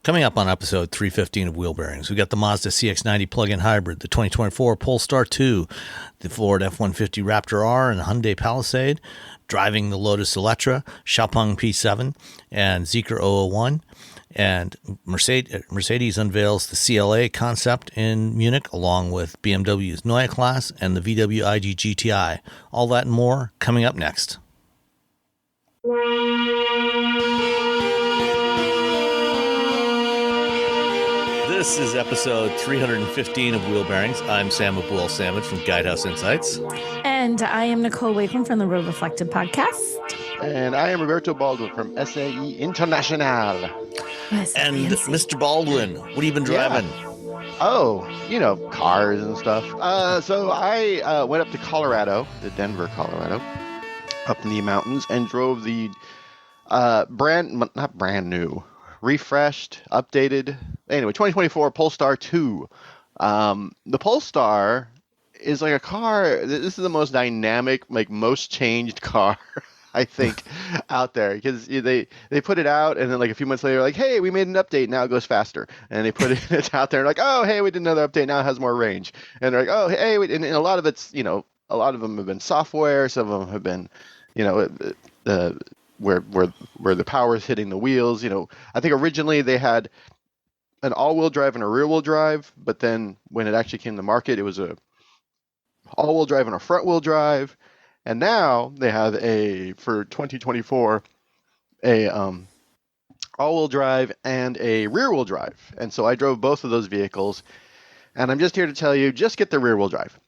Coming up on episode 315 of Wheel Bearings, we got the Mazda CX-90 plug-in hybrid, the 2024 Polestar 2, the Ford F-150 Raptor R and Hyundai Palisade, driving the Lotus Eletre, Xpeng P7, and Zeekr 001. And Mercedes unveils the CLA concept in Munich, along with BMW's Neue Klasse and the VW ID GTI. All that and more coming up next. This is episode 315 of Wheel Bearings. I'm Sam Abul-Samad from Guidehouse Insights. And I am Nicole Wakeman from the Road Reflected podcast. And I am Roberto Baldwin from SAE International. And Mr. Baldwin, what have you been driving? Yeah. Oh, cars and stuff. So I went up to Colorado, to Denver, Colorado, up in the mountains, and drove the not brand new, refreshed, updated, anyway, 2024 Polestar 2. The Polestar is like a car. This is the most dynamic, most changed car I think out there, because they put it out and then like a few months later, like, hey, we made an update, now it goes faster, and they put it out there like, oh, hey, we did another update, now it has more range, and they're like, oh, hey, and a lot of it's a lot of them have been software, some of them have been where the power is hitting the wheels. I think originally they had an all-wheel drive and a rear-wheel drive, but then when it actually came to market, it was a all-wheel drive and a front-wheel drive. And now they have for 2024, a all-wheel drive and a rear-wheel drive. And so I drove both of those vehicles, and I'm just here to tell you, just get the rear-wheel drive.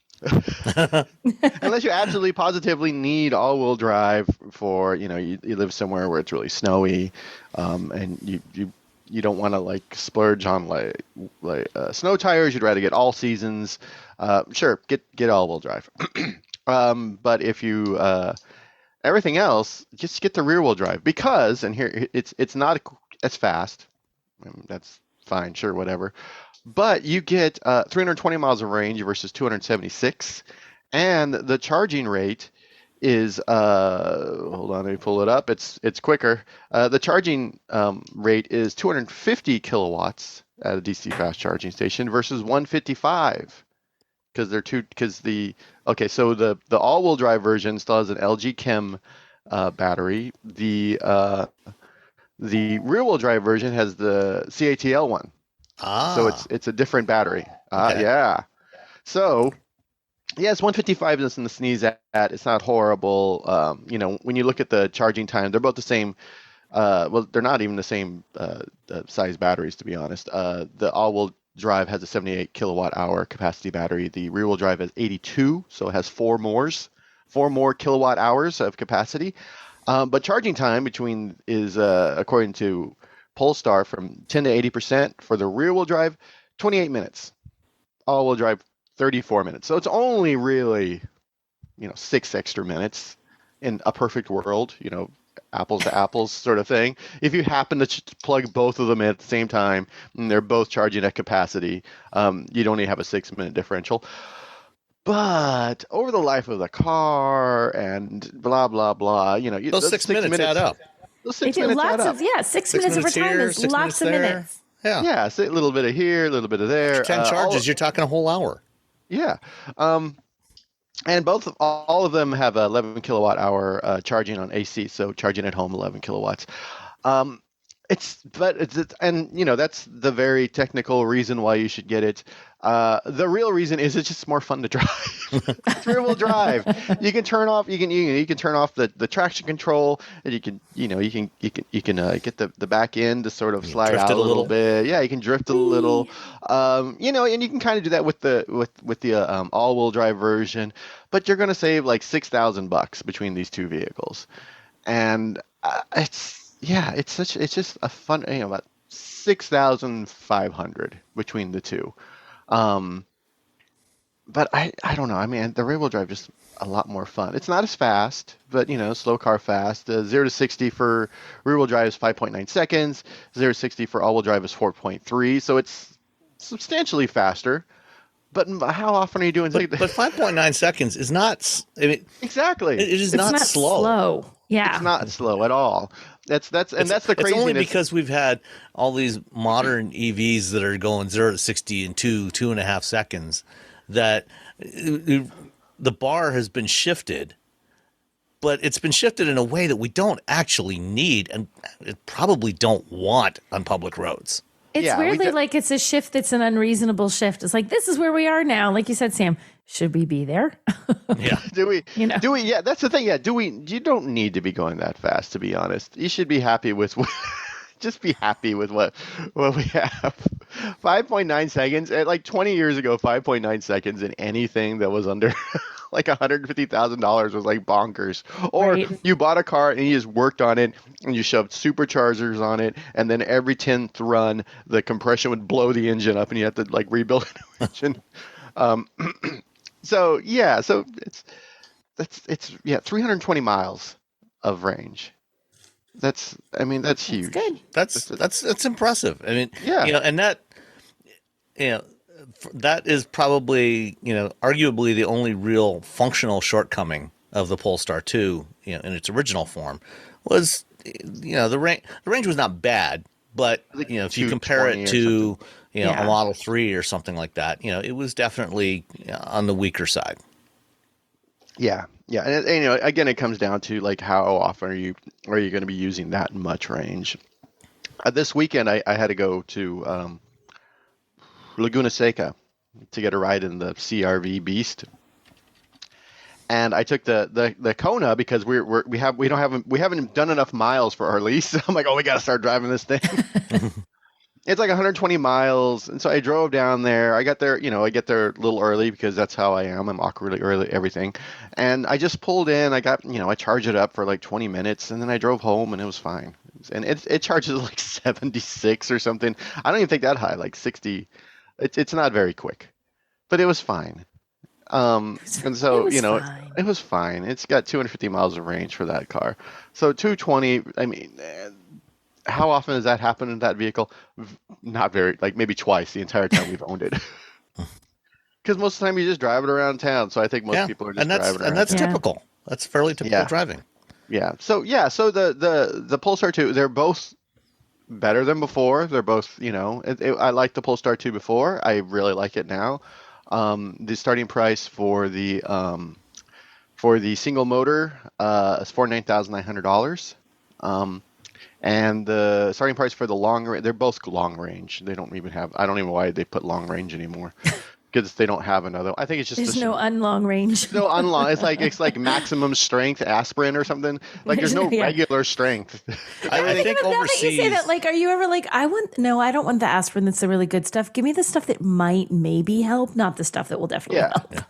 Unless you absolutely positively need all-wheel drive for, you live somewhere where it's really snowy, and you don't want to splurge on snow tires. You'd rather get all seasons. Sure, get all-wheel drive. But if you everything else, just get the rear wheel drive, because, and here it's not as fast. That's fine, sure, whatever. But you get 320 miles of range versus 276, and the charging rate is hold on, let me pull it up. It's quicker. The charging rate is 250 kilowatts at a DC fast charging station versus 155. So the all-wheel drive version still has an LG Chem battery. The rear-wheel drive version has the CATL one. So it's a different battery. Okay. Yeah. So yes, 155 isn't to sneeze at. It's not horrible. When you look at the charging time, they're both the same. Well, they're not even the same size batteries, to be honest. The all-wheel drive has a 78 kilowatt hour capacity battery. The rear wheel drive has 82, so it has four more kilowatt hours of capacity. But charging time between is according to Polestar from 10 to 80% for the rear wheel drive, 28 minutes. All wheel drive, 34 minutes. So it's only really 6 extra minutes in a perfect world, apples to apples sort of thing. If you happen to plug both of them in at the same time and they're both charging at capacity, you'd only have a 6-minute differential. But over the life of the car and blah blah blah, those 6 minutes add up. Those 6 minutes add up. 6 minutes of our time is lots of minutes. Yeah, so a little bit of here, a little bit of there. 10 charges, you're talking a whole hour. Yeah. And all of them have 11 kilowatt hour charging on AC, so charging at home 11 kilowatts. That's the very technical reason why you should get it. The real reason is it's just more fun to drive. It's rear wheel drive. You can turn off. You can turn off the traction control, and you can get the back end to sort of slide out a little bit. Yeah, you can drift a little. And you can kind of do that with the all wheel drive version, but you're going to save like $6,000 between these two vehicles, and it's just a fun, about 6,500 between the two. But I don't know. I mean, the rear wheel drive just a lot more fun. It's not as fast, but slow car fast. 0 to 60 for rear wheel drive is 5.9 seconds. 0 to 60 for all wheel drive is 4.3. So it's substantially faster. But how often are you doing? But 5.9 seconds is not. Exactly. It is not slow. Yeah, it's not slow at all. That's the craziness. It's only because we've had all these modern EVs that are going 0 to 60 in 2.5 seconds that the bar has been shifted, but it's been shifted in a way that we don't actually need and probably don't want on public roads. It's weirdly like it's a shift that's an unreasonable shift. It's like, this is where we are now. Like you said, Sam, should we be there? Yeah. Do we? Yeah, that's the thing. Yeah. You don't need to be going that fast, to be honest. You should be happy with just be happy with what we have. 5.9 seconds. Like 20 years ago, 5.9 seconds in anything that was under like $150,000 was like bonkers. Or you bought a car and you just worked on it and you shoved superchargers on it, and then every 10th run the compression would blow the engine up and you had to like rebuild a new engine. So it's 320 miles of range. That's huge. That's good. That's impressive. I mean, yeah. And that is probably, arguably the only real functional shortcoming of the Polestar 2, in its original form was, the range was not bad, but if you compare it to a Model 3 or something like that, it was definitely on the weaker side. Yeah. Yeah. And again, it comes down to like how often are you going to be using that much range? This weekend, I had to go to Laguna Seca to get a ride in the CRV Beast. And I took the Kona because we haven't done enough miles for our lease. I'm like, we got to start driving this thing. It's like 120 miles, and so I drove down there. I got there, I get there a little early because that's how I am. I'm awkwardly early, everything. And I just pulled in. I got, I charged it up for like 20 minutes, and then I drove home, and it was fine. And it charges like 76 or something. I don't even think that high, like 60. It's not very quick, but it was fine. And so, it was fine. It's got 250 miles of range for that car. So 220, I mean, how often does that happen in that vehicle? Not very, like maybe twice the entire time we've owned it. Because most of the time you just drive it around town. So I think most people are just driving around. And that's typical. That's fairly typical driving. Yeah. So the Polestar 2, they're both better than before. They're both, I liked the Polestar 2 before. I really like it now. The starting price for the single motor is $49,900. And the starting price for the long range, they're both long range. They don't even have, I don't even know why they put long range anymore. Because they don't have another. I think it's just there's no unlong range. No unlong. It's like maximum strength aspirin or something. Like there's no regular strength. I think overseas. That you say that, like, are you ever like, I don't want the aspirin that's the really good stuff. Give me the stuff that might maybe help, not the stuff that will definitely help. Yeah.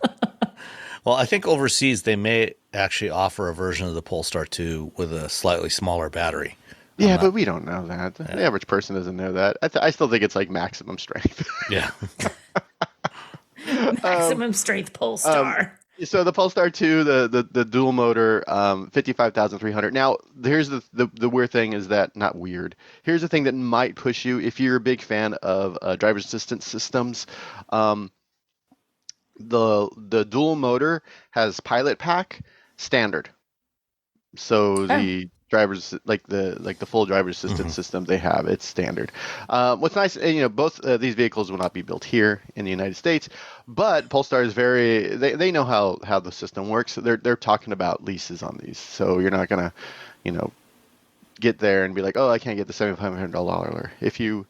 Well, I think overseas they may actually offer a version of the Polestar 2 with a slightly smaller battery. Yeah, but we don't know that. The average person doesn't know that. I still think it's like maximum strength. Yeah. Maximum strength Polestar. So the Polestar 2, the dual motor, 55,300. Now, here's the weird thing is that, not weird. Here's the thing that might push you if you're a big fan of driver's assistance systems. The dual motor has Pilot Pack standard. So the drivers like the full driver's assistance system they have, it's standard. What's nice, both these vehicles will not be built here in the United States, but Polestar is they know how the system works. They're talking about leases on these, so you're not gonna get there and be like, I can't get the $7,500. If you're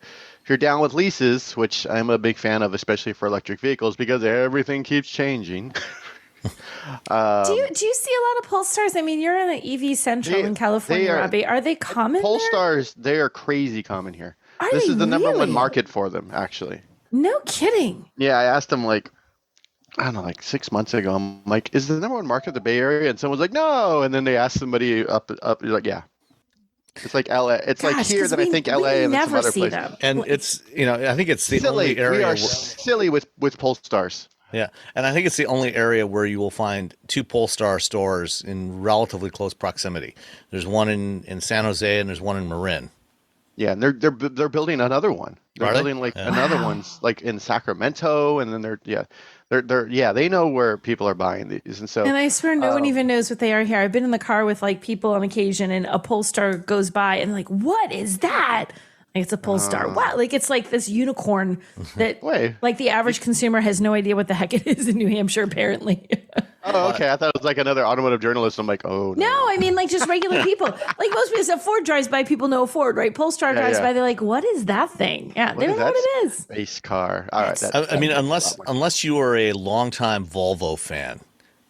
down with leases, which I'm a big fan of, especially for electric vehicles, because everything keeps changing. Do you see a lot of Polestars? I mean, you're in an EV Central in California, Robbie. Are they common Polestars, they are crazy common here. This is the number one market for them, actually. No kidding. Yeah, I asked them like 6 months ago. I'm like, is the number one market the Bay Area? And someone's like, no. And then they asked somebody up. You're like, yeah. It's like LA. It's like here that I think LA and some other places. Them. And it's I think it's the only area. We are silly with Polestars. Yeah, and I think it's the only area where you will find two Polestar stores in relatively close proximity. There's one in San Jose and there's one in Marin. Yeah, and they're building another one. They're building like another one's like in Sacramento, and then they know where people are buying these, and so. And I swear no one even knows what they are here. I've been in the car with like people on occasion, and a Polestar goes by, and like, what is that? Like, it's a Polestar. Wow, like it's like this unicorn that like the average consumer has no idea what the heck it is in New Hampshire, apparently. Oh, okay. I thought it was like another automotive journalist. I'm like, oh, no. No, I mean, like just regular people. Like most people, if Ford drives by, people know Ford, right? Polestar drives by, they're like, what is that thing? Yeah, they don't know what it is. Space car. All right. I mean, unless you are a longtime Volvo fan,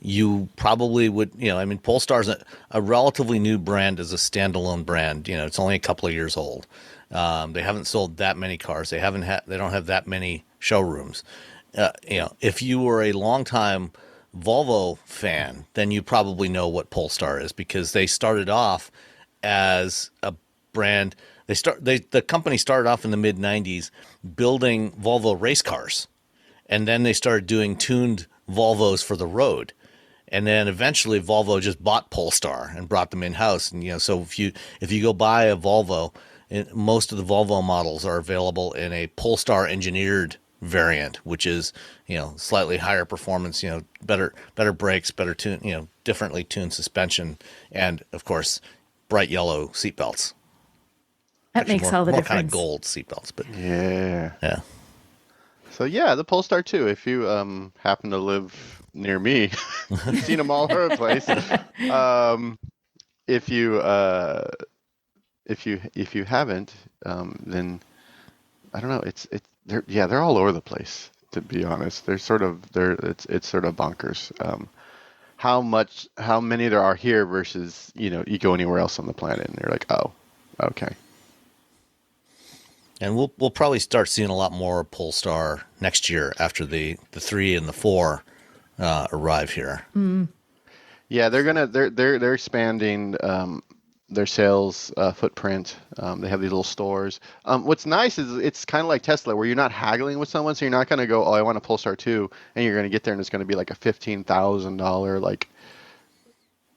you probably would, I mean, Polestar's a relatively new brand as a standalone brand. It's only a couple of years old. They haven't sold that many cars. They don't have that many showrooms. If you were a longtime Volvo fan, then you probably know what Polestar is, because they started off as a brand. The company started off in the mid 90s building Volvo race cars, and then they started doing tuned Volvos for the road. And then eventually Volvo just bought Polestar and brought them in house. And so if you go buy a Volvo, most of the Volvo models are available in a Polestar engineered variant, which is slightly higher performance, better brakes, better tune, differently tuned suspension, and of course bright yellow seatbelts. That makes all the more difference. Kind of gold seatbelts, but yeah. So the Polestar 2. If you happen to live near me, you've seen them all over the place. If you haven't, then I don't know. They're all over the place, to be honest. It's sort of bonkers. How many there are here versus you go anywhere else on the planet and you're like, oh, okay. And we'll probably start seeing a lot more Polestar next year after the 3 and the 4 arrive here. Mm. Yeah, they're expanding their sales footprint. They have these little stores. What's nice is it's kind of like Tesla, where you're not haggling with someone, so you're not going to go, oh, I want a Polestar 2, and you're going to get there and it's going to be like a $15,000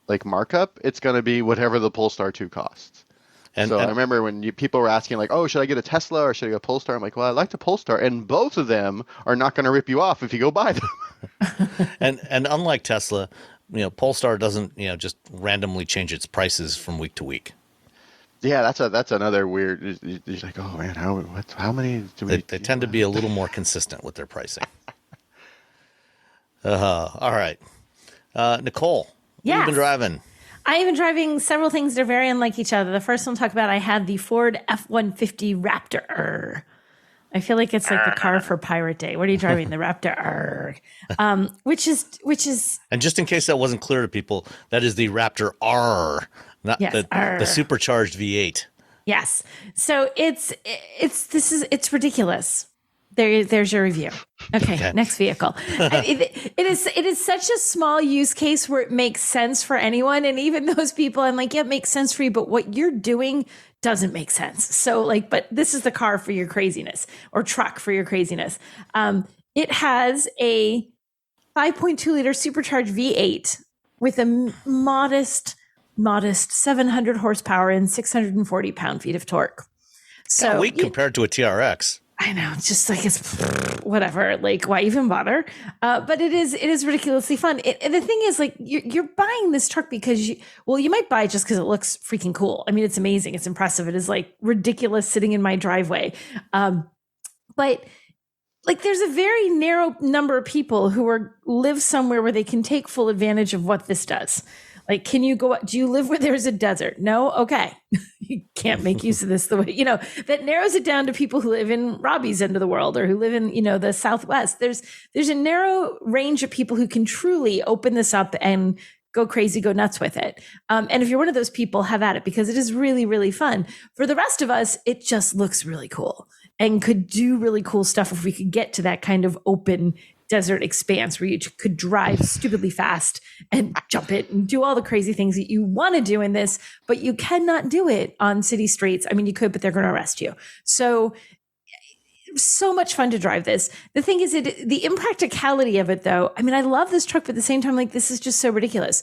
like markup. It's going to be whatever the Polestar 2 costs. I remember when people were asking like, oh, should I get a Tesla or should I get a Polestar? I'm like, well, I like the Polestar, and both of them are not going to rip you off if you go buy them. and unlike Tesla, Polestar doesn't, just randomly change its prices from week to week. Yeah, that's another weird. You're like, oh man, how many do we? They tend to be a little more consistent with their pricing. All right, Nicole, what have you been driving? I've been driving several things that are very unlike each other. The first one I'll talk about, I had the Ford F-150 Raptor. I feel like it's like the car for Pirate Day. What are you driving? The Raptor. Which is. And just in case that wasn't clear to people, that is the Raptor R, not the supercharged V8. Yes. So it's ridiculous. There's your review. Okay. Next vehicle. It is such a small use case where it makes sense for anyone, and even those people, I'm like, yeah, it makes sense for you, but what you're doing doesn't make sense. So but this is the car for your craziness, or truck for your craziness. It has a 5.2 liter supercharged V8 with a modest 700 horsepower and 640 pound-feet of torque. So weak compared to a TRX. I know, it's just like, it's whatever. Like, why even bother? But it is ridiculously fun. The thing is, like, you're buying this truck because you might buy it just because it looks freaking cool. I mean, it's amazing. It's impressive. It is like ridiculous sitting in my driveway. But like, there's a very narrow number of people who live somewhere where they can take full advantage of what this does. Like, do you live where there's a desert? No? Okay. You can't make use of this the way, that narrows it down to people who live in Robbie's end of the world, or who live in, the Southwest. There's a narrow range of people who can truly open this up and go crazy, go nuts with it. And if you're one of those people, have at it, because it is really, really fun. For the rest of us, it just looks really cool and could do really cool stuff if we could get to that kind of open desert expanse where you could drive stupidly fast and jump it and do all the crazy things that you want to do in this, but you cannot do it on city streets. I mean, you could, but they're going to arrest you. So so much fun to drive this. The thing is, the impracticality of it, though. I mean, I love this truck, but at the same time, like, this is just so ridiculous.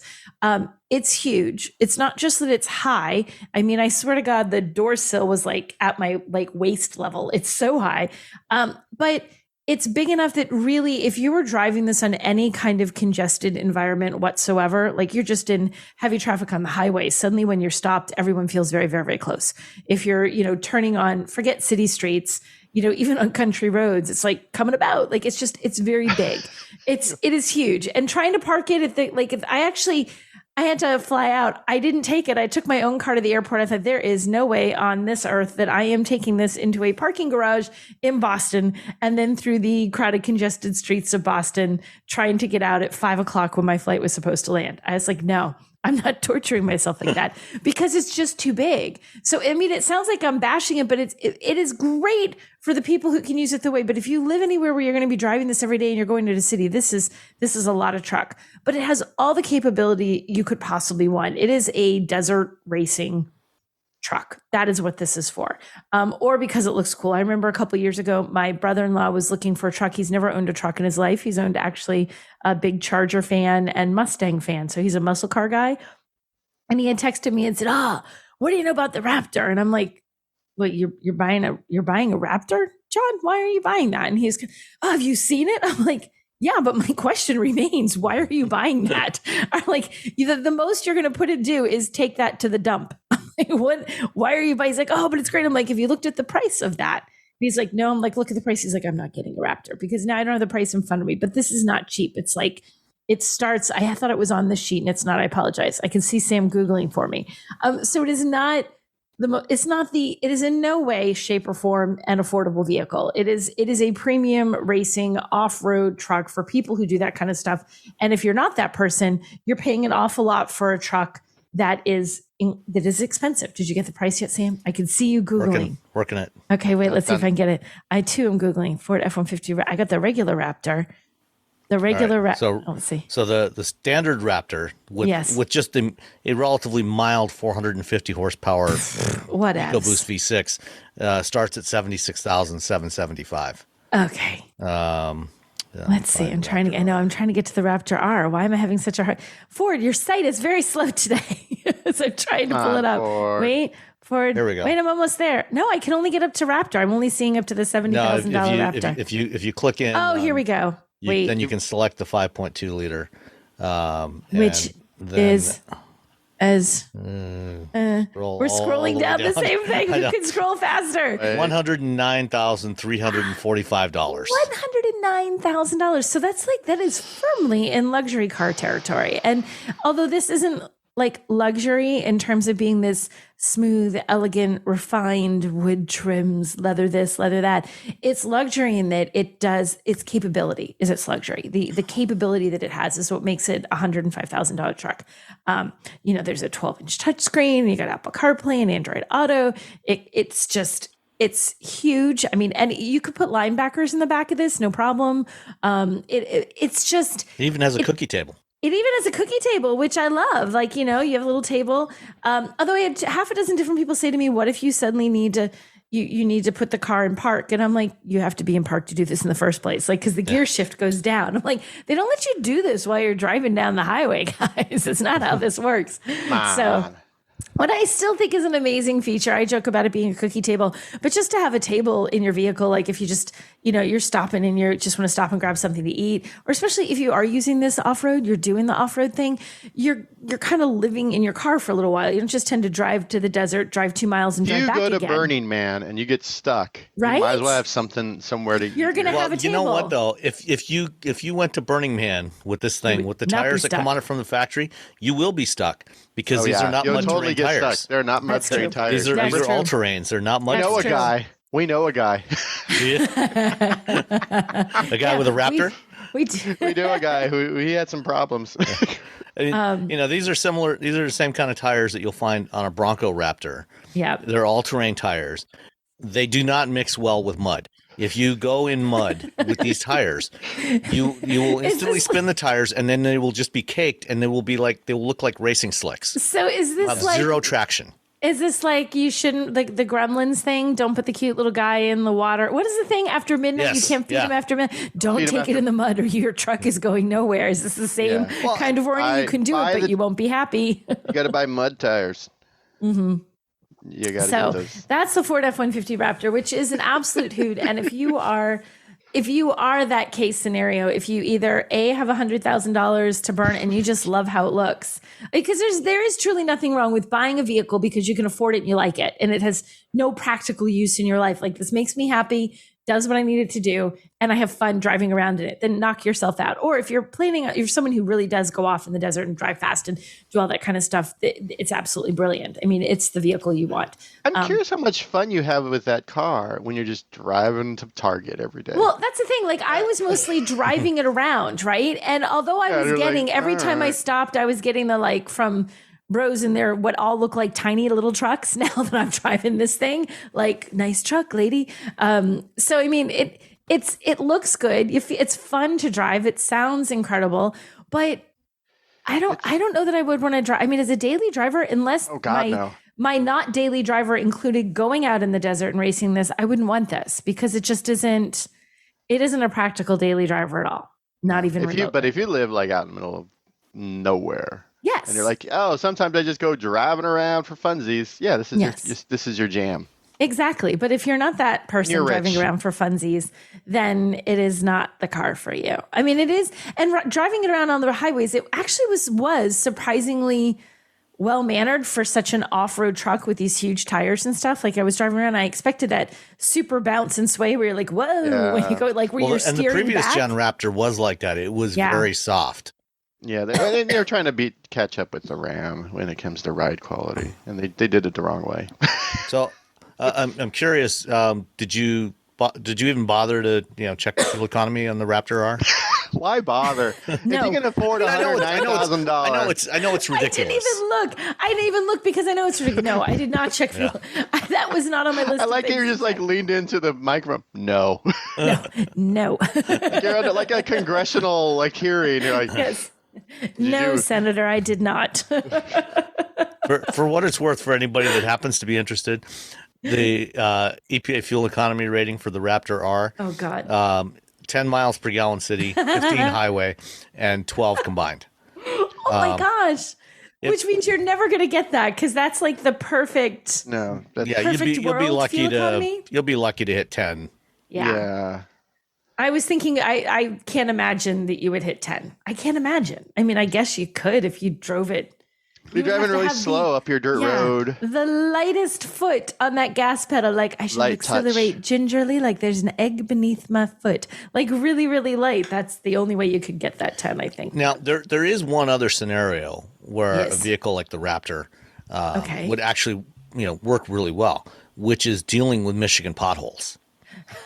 It's huge. It's not just that it's high. I mean, I swear to God, the door sill was like at my like waist level. It's so high, but it's big enough that really, if you were driving this on any kind of congested environment whatsoever, like you're just in heavy traffic on the highway, suddenly when you're stopped, everyone feels very, very, very close. If you're, turning on, forget city streets, even on country roads, it's like coming about. Like, it's very big. It is huge. And trying to park it I had to fly out. I didn't take it. I took my own car to the airport. I thought, there is no way on this earth that I am taking this into a parking garage in Boston and then through the crowded, congested streets of Boston, trying to get out at 5:00 when my flight was supposed to land. I was like, no, I'm not torturing myself like that because it's just too big. So, I mean, it sounds like I'm bashing it, but it is great for the people who can use it the way. But if you live anywhere where you're going to be driving this every day and you're going to the city, this is a lot of truck, but it has all the capability you could possibly want. It is a desert racing truck. That is what this is for. Or because it looks cool. I remember a couple of years ago, my brother-in-law was looking for a truck. He's never owned a truck in his life. He's owned actually a big Charger fan and Mustang fan. So he's a muscle car guy. And he had texted me and said, what do you know about the Raptor? And I'm like, well, you're buying a Raptor, John? Why are you buying that? And he's, have you seen it? I'm like, yeah, but my question remains, why are you buying that? I'm like, the most you're going to put it do is take that to the dump. I'm like, what? Why are you buying? He's like, but it's great. I'm like, have you looked at the price of that? He's like, no. I'm like, look at the price. He's like, I'm not getting a Raptor because now I don't have the price in front of me, but this is not cheap. It's like, it starts, I thought it was on the sheet and it's not. I apologize. I can see Sam Googling for me. So it is not it is in no way, shape, or form an affordable vehicle. It is a premium racing off-road truck for people who do that kind of stuff. And if you're not that person, you're paying an awful lot for a truck that is expensive. Did you get the price yet, Sam? I can see you Googling. Working it. Okay, wait, let's see if I can get it. I too am Googling Ford F-150. I got the regular Raptor. The regular Raptor. Let's see. So the standard Raptor with just a relatively mild 450 horsepower EcoBoost V6 starts at $76,775. Okay. Let's see. I'm trying to get to the Raptor R. Why am I having such a hard? Ford, your site is very slow today. So I'm trying to pull it up. Ford. Wait, Ford. Here we go. Wait, I'm almost there. No, I can only get up to Raptor. I'm only seeing up to the $70,000 Raptor. If you click in. Oh, here we go. Then you can select the 5.2 liter, which is as we're scrolling down the same thing. You can scroll faster. $109,345. $109,000. So that is firmly in luxury car territory. And although this isn't like luxury in terms of being this smooth, elegant, refined wood trims, leather this, leather that, it's luxury in that its capability is its luxury. The capability that it has is what makes it a $105,000 truck. There's a 12-inch touchscreen, you got Apple CarPlay and Android Auto. It's huge. I mean, and you could put linebackers in the back of this, no problem. It even has a cookie table. It even has a cookie table, which I love. Like, you have a little table. Although I had half a dozen different people say to me, what if you suddenly need to, you need to put the car in park? And I'm like, you have to be in park to do this in the first place. Like, because the gear shift goes down. I'm like, they don't let you do this while you're driving down the highway, guys. It's not how this works. So what I still think is an amazing feature, I joke about it being a cookie table, but just to have a table in your vehicle, like if you just, you're stopping and you just want to stop and grab something to eat, or especially if you are using this off-road, you're doing the off-road thing, you're kind of living in your car for a little while. You don't just tend to drive to the desert, drive 2 miles and drive back again. You go to Burning Man and you get stuck. Right? You might as well have something somewhere to eat. You're going to have a table. You know what though? If you went to Burning Man with this thing, with the tires that come on it from the factory, you will be stuck because these are not mud terrain tires. Stuck. They're not mud terrain tires. These are all terrains. They're not mud. We know a guy. A guy with a Raptor. We do. We know a guy who he had some problems. These are similar. These are the same kind of tires that you'll find on a Bronco Raptor. Yeah, they're all terrain tires. They do not mix well with mud. If you go in mud with these tires, you will instantly spin the tires, and then they will just be caked, and they will look like racing slicks. So is this like zero traction? Is this like you shouldn't, like the Gremlins thing? Don't put the cute little guy in the water. What is the thing after midnight? Yes, You can't feed him after midnight. Don't take it in the mud or your truck is going nowhere. Is this the same kind of warning? You can do it, but you won't be happy. You got to buy mud tires. You got to get those. That's the Ford F-150 Raptor, which is an absolute hoot. And if you are that case scenario, if you either have $100,000 to burn and you just love how it looks, because there is truly nothing wrong with buying a vehicle because you can afford it and you like it and it has no practical use in your life. Like, this makes me happy, does what I need it to do, and I have fun driving around in it, then knock yourself out. Or if you're someone who really does go off in the desert and drive fast and do all that kind of stuff, it's absolutely brilliant. I mean, it's the vehicle you want. I'm curious how much fun you have with that car when you're just driving to Target every day. Well, that's the thing. Like, I was mostly driving it around, right? And although I was getting, every time I stopped, I was getting the, like, from bros in their what all look like tiny little trucks. Now that I'm driving this thing, like, nice truck, lady. So I mean, it looks good. It's fun to drive. It sounds incredible, but I don't know that I would want to drive. I mean, as a daily driver, unless my not daily driver included going out in the desert and racing this, I wouldn't want this because it just isn't. It isn't a practical daily driver at all. Not even. But if you live like out in the middle of nowhere. Yes. And you're like, oh, sometimes I just go driving around for funsies. Yeah, this is your jam. Exactly. But if you're not that person driving around for funsies, then it is not the car for you. I mean, it is. And driving it around on the highways, it actually was surprisingly well-mannered for such an off-road truck with these huge tires and stuff. Like, I was driving around, I expected that super bounce and sway where you're like, whoa, when you go, like, where you're steering back. And the previous gen Raptor was like that. It was very soft. Yeah, they're trying to catch up with the Ram when it comes to ride quality, and they did it the wrong way. So I'm curious. Did you even bother to check the fuel economy on the Raptor R? Why bother? No. If you can afford $109,000, I know it's ridiculous. I didn't even look because I know it's ridiculous. No, I did not check fuel. That was not on my list. I like you're just like leaned into the microphone. No. No. You're at like a congressional hearing. You're like, yes. No, Senator, I did not. For what it's worth, for anybody that happens to be interested, the EPA fuel economy rating for the Raptor R. Oh God. 10 miles per gallon city, 15 highway, and 12 combined. Oh my gosh. Which means you're never going to get that because that's like the perfect. No. You'll be lucky to hit 10. Yeah. I was thinking, I can't imagine that you would hit 10. I can't imagine. I mean, I guess you could if you drove it. You're driving really slow up your dirt road. The lightest foot on that gas pedal, like I should accelerate gingerly, like there's an egg beneath my foot. Like really, really light. That's the only way you could get that 10, I think. Now, there is one other scenario where a vehicle like the Raptor would actually work really well, which is dealing with Michigan potholes.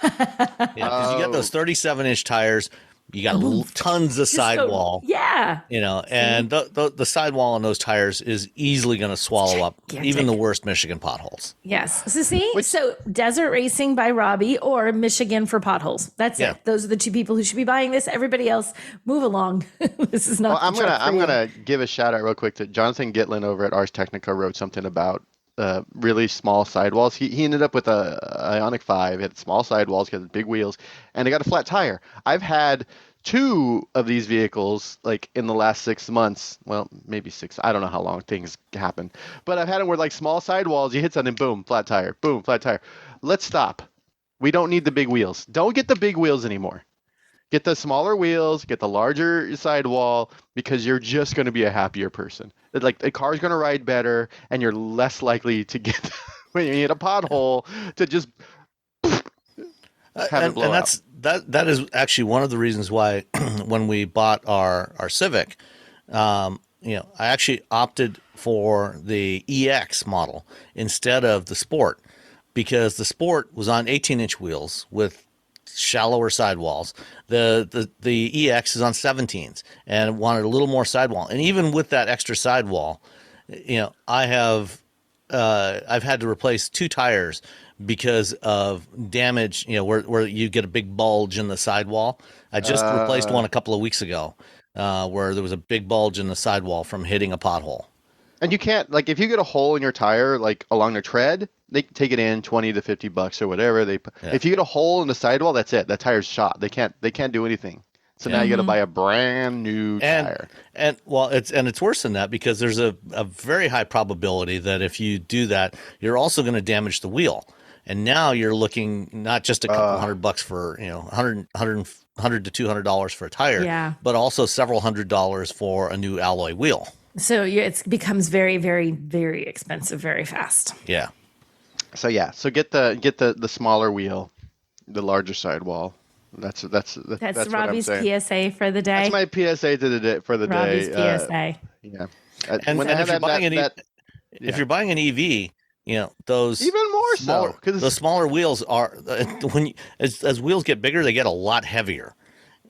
Because you got those 37-inch tires. You got tons of sidewall. And the sidewall on those tires is easily going to swallow up even the worst Michigan potholes. Yes. So desert racing by Robbie or Michigan for potholes. That's it. Those are the two people who should be buying this. Everybody else, move along. This is not. Well, I'm gonna give a shout out real quick to Jonathan Gitlin over at Ars Technica. Wrote something about really small sidewalls. He ended up with a Ioniq 5. It had small sidewalls, got big wheels, and it got a flat tire. I've had 2 of these vehicles like in the last 6 months. Well, maybe 6. I don't know how long things happen, but I've had them where like small sidewalls. You hit something, boom, flat tire. Boom, flat tire. Let's stop. We don't need the big wheels. Don't get the big wheels anymore. Get the smaller wheels, get the larger sidewall, because you're just going to be a happier person. Like the car's going to ride better, and you're less likely to get when you hit a pothole to just have it blow out. That is actually one of the reasons why when we bought our Civic, I actually opted for the EX model instead of the Sport, because the Sport was on 18-inch wheels with shallower sidewalls. The EX is on 17s and wanted a little more sidewall. And even with that extra sidewall, I've had to replace 2 tires because of damage, where you get a big bulge in the sidewall. I just replaced one a couple of weeks ago, where there was a big bulge in the sidewall from hitting a pothole. And you can't, like, if you get a hole in your tire, like along the tread, they take it in $20 to $50 or whatever. If you get a hole in the sidewall, that's it. That tire's shot. They can't do anything. So now you got to buy a brand new tire. And well, it's worse than that, because there's a very high probability that if you do that, you're also going to damage the wheel. And now you're looking not just a couple $100 for, $100 to $200 for a tire, but also several $100s for a new alloy wheel. So it becomes very, very, very expensive very fast. Yeah. So get the smaller wheel, the larger sidewall. That's Robbie's PSA for the day. That's my PSA for the Robbie's day. PSA. Yeah. And if you're buying an EV, those even more smaller, so, because the smaller wheels are as wheels get bigger, they get a lot heavier,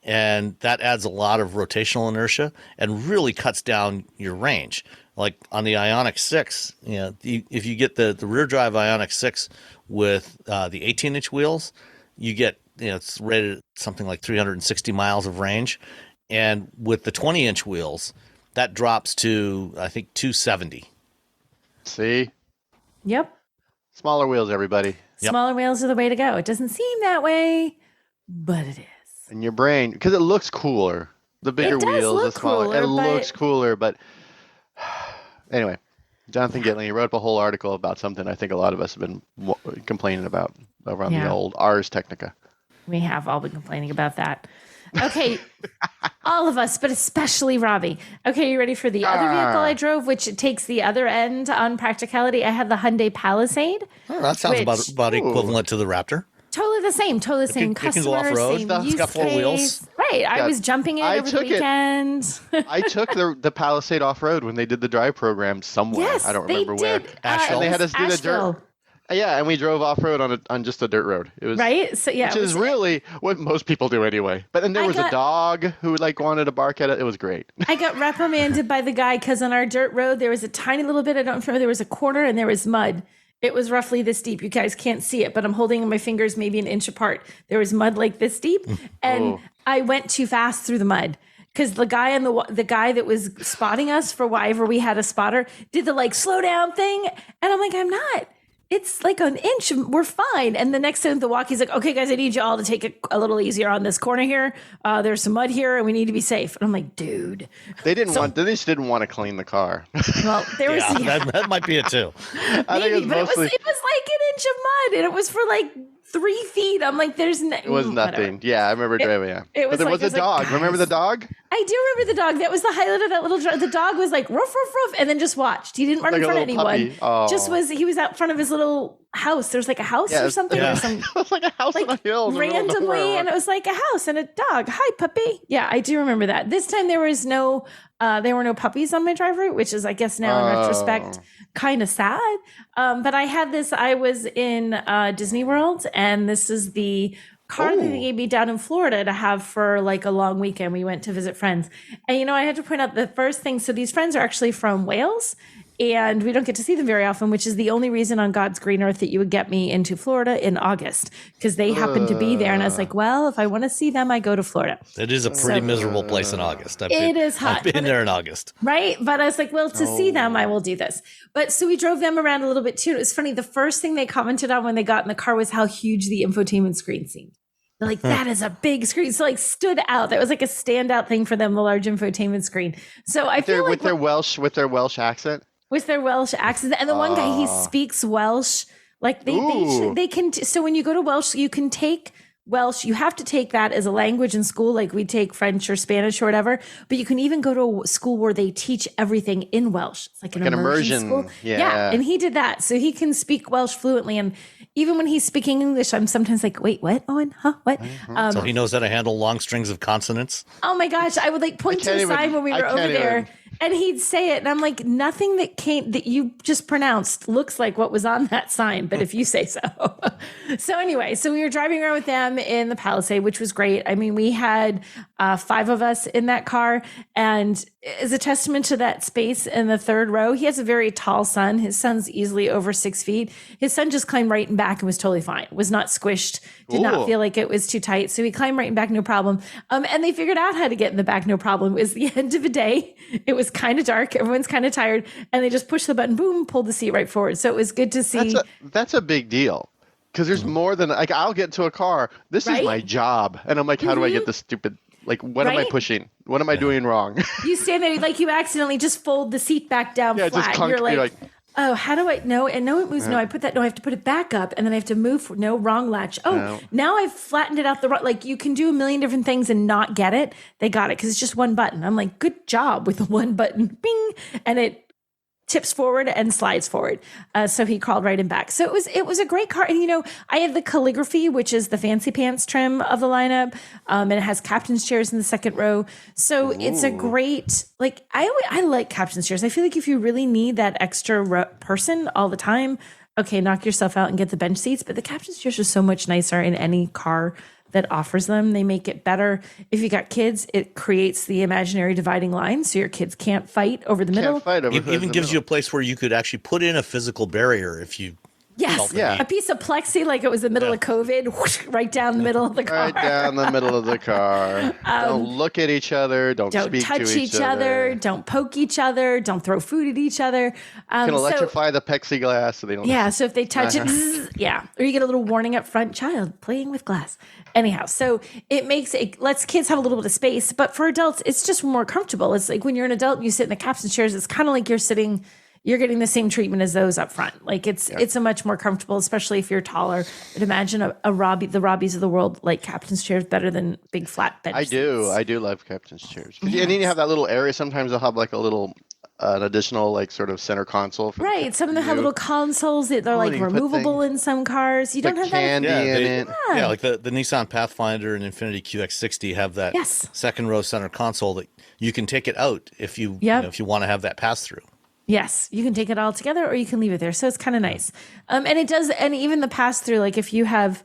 and that adds a lot of rotational inertia and really cuts down your range. Like on the Ioniq 6, if you get the rear drive Ioniq 6 with the 18-inch wheels, you get it's rated at something like 360 miles of range, and with the 20-inch wheels, that drops to I think 270. See. Yep. Smaller wheels, everybody. Smaller wheels are the way to go. It doesn't seem that way, but it is. In your brain, because it looks cooler. The bigger wheels, the smaller. It looks cooler, but anyway, Jonathan Gitling wrote up a whole article about something I think a lot of us have been complaining about over on the old Ars Technica. We have all been complaining about that. Okay, all of us, but especially Robbie. Okay, you ready for the other vehicle I drove, which takes the other end on practicality? I had the Hyundai Palisade. Oh, that sounds about equivalent to the Raptor. Totally the same. Totally the same customer, it can go off-road. same It's got four wheels. Right. I was jumping in over the weekend. I took the Palisade off-road when they did the drive program somewhere. Yes, I don't remember where. Asheville. And they had us do the dirt. Yeah, and we drove off-road on just a dirt road. It was right. So which is really what most people do anyway. But then there was a dog who wanted to bark at it. It was great. I got reprimanded by the guy because on our dirt road there was a tiny little bit. I don't remember. There was a corner and there was mud. It was roughly this deep. You guys can't see it, but I'm holding my fingers maybe an inch apart. There was mud like this deep, and I went too fast through the mud. Because the guy the guy that was spotting us for wherever we had a spotter did the slow down thing, and I'm like, I'm not. It's like an inch. We're fine. And the next time the walkie's like, okay, guys, I need you all to take it a little easier on this corner here. There's some mud here, and we need to be safe. And I'm like, dude. They just didn't want to clean the car. Well, there was that might be it too. Maybe, it was like an inch of mud, and it was for 3 feet. I'm like, there's no. It was nothing. Whatever. Yeah, I remember driving. Yeah, but there was a dog. Remember the dog? I do remember the dog. That was the highlight of that little. The dog was like roof, roof, roof, and then just watched. He didn't run in front of anyone. Oh. He was out front of his little house. There's a house or something. Yeah. Or some, it was like a house on a hill. Randomly, and it was like a house and a dog. Hi, puppy. Yeah, I do remember that. This time there was no. There were no puppies on my drive route, which is, I guess, now in retrospect, kind of sad. But I had this. I was in Disney World, and this is the car that they gave me down in Florida to have for a long weekend. We went to visit friends. And, I had to point out the first thing. So these friends are actually from Wales, and we don't get to see them very often, which is the only reason on God's green earth that you would get me into Florida in August, because they happen to be there. And I was like, well, if I want to see them, I go to Florida. It is a pretty miserable place in August. It is hot. I've been there in August. Right. But I was like, well, to see them, I will do this. But so we drove them around a little bit too. It was funny. The first thing they commented on when they got in the car was how huge the infotainment screen seemed. They're like, that is a big screen. So stood out. That was a standout thing for them, the large infotainment screen. So I feel with their Welsh accent. With their Welsh accent. And the one guy, he speaks Welsh. They can. So when you go to Welsh, you can take Welsh. You have to take that as a language in school. We take French or Spanish or whatever. But you can even go to a school where they teach everything in Welsh. It's like an immersion school. Yeah. And he did that. So he can speak Welsh fluently. And even when he's speaking English, I'm sometimes like, wait, what? Owen? Huh? What? So he knows how to handle long strings of consonants. Oh my gosh. I would point to the side when we were over there. And he'd say it, and I'm like, nothing that you just pronounced looks like what was on that sign, but if you say so. So anyway, we were driving around with them in the Palisade, which was great. I mean, we had 5 of us in that car, and is a testament to that space in the third row. He has a very tall son. His son's easily over 6 feet. His son just climbed right in back and was totally fine. Was not squished. Did not feel like it was too tight. So he climbed right in back, no problem. And they figured out how to get in the back, no problem. It was the end of the day. It was kind of dark. Everyone's kind of tired. And they just pushed the button, boom, pulled the seat right forward. So it was good to see. That's a big deal. Because there's more than, like, I'll get into a car. This is my job. And I'm like, how do I get this stupid, like, what am I pushing? What am I doing wrong? You stand there, like you accidentally just fold the seat back down flat. Just You're like, oh, how do I know? And no, it moves. No, I put that. No, I have to put it back up, and then I have to move. No, wrong latch. Oh, no. Now I've flattened it out the wrong. Like you can do a million different things and not get it. They got it because it's just one button. I'm like, good job with the one button. Bing, and it tips forward and slides forward. So he crawled right in back. So it was a great car. And, you know, I have the calligraphy, which is the fancy pants trim of the lineup. And it has captain's chairs in the second row. So it's a great, like, I like captain's chairs. I feel like if you really need that extra person all the time, okay, knock yourself out and get the bench seats. But the captain's chairs are so much nicer in any car that offers them. They make it better. If you got kids, it creates the imaginary dividing line, so your kids can't fight over the middle. It even gives you a place where you could actually put in a physical barrier if you. Yes, a piece of plexi like it was the middle of COVID, whoosh, right down the middle of the car. Right down the middle of the car. Don't look at each other. Don't speak touch to each other. Don't poke each other. Don't throw food at each other. You can electrify the plexiglass so they don't. Yeah, so if they touch it, or you get a little warning up front: child playing with glass. Anyhow, so it lets kids have a little bit of space, but for adults, it's just more comfortable. It's like when you're an adult and you sit in the captain's chairs, it's kind of like you're getting the same treatment as those up front. Like it's a much more comfortable, especially if you're taller. I'd imagine the Robbies of the world like captain's chairs better than big flat bench seats. I do love captain's chairs. Yes. And then you have that little area. Sometimes they'll have like a little, an additional like sort of center console. Right. Some of them have little consoles that they're like removable in some cars. You don't have candy that. in it. Yeah, like the Nissan Pathfinder and Infiniti QX60 have that second row center console that you can take it out if you want to have that pass through. Yes, you can take it all together or you can leave it there. So it's kind of nice. And it does, and even the pass through, like if you have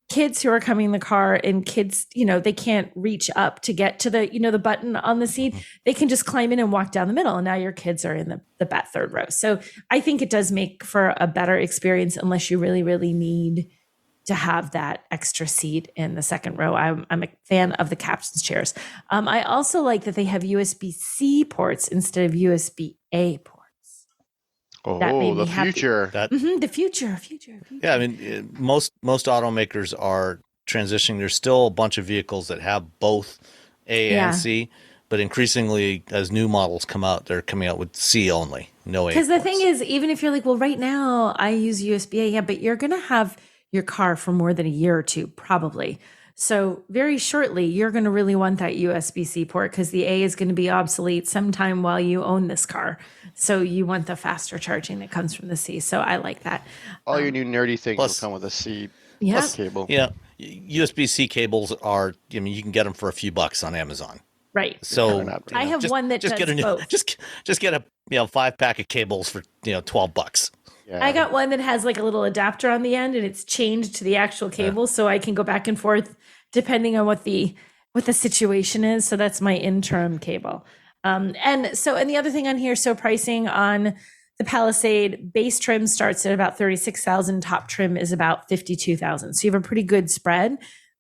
kids who are coming in the car and kids, you know, they can't reach up to get to the, you know, the button on the seat, they can just climb in and walk down the middle. And now your kids are in the back third row. So I think it does make for a better experience unless you really, really need to have that extra seat in the second row. I'm a fan of the captain's chairs. I also like that they have USB-C ports instead of USB-A ports. Oh, the future. The future. Yeah, I mean, most automakers are transitioning. There's still a bunch of vehicles that have both A and C, but increasingly, as new models come out, they're coming out with C only, no A. Because the thing is, even if you're like, well, right now I use USB-A, but you're going to have your car for more than a year or two, probably. So very shortly, you're going to really want that USB-C port because the A is going to be obsolete sometime while you own this car. So you want the faster charging that comes from the C. So I like that. All your new nerdy things will come with a C cable. Yeah, USB-C cables are, I mean, you can get them for a few bucks on Amazon. Right. So I have one that does both. Just get a 5-pack of cables for $12. Yeah. I got one that has like a little adapter on the end and it's chained to the actual cable so I can go back and forth depending on what the situation is. So that's my interim cable. And the other thing on here, so pricing on the Palisade, base trim starts at about $36,000, top trim is about $52,000. So you have a pretty good spread.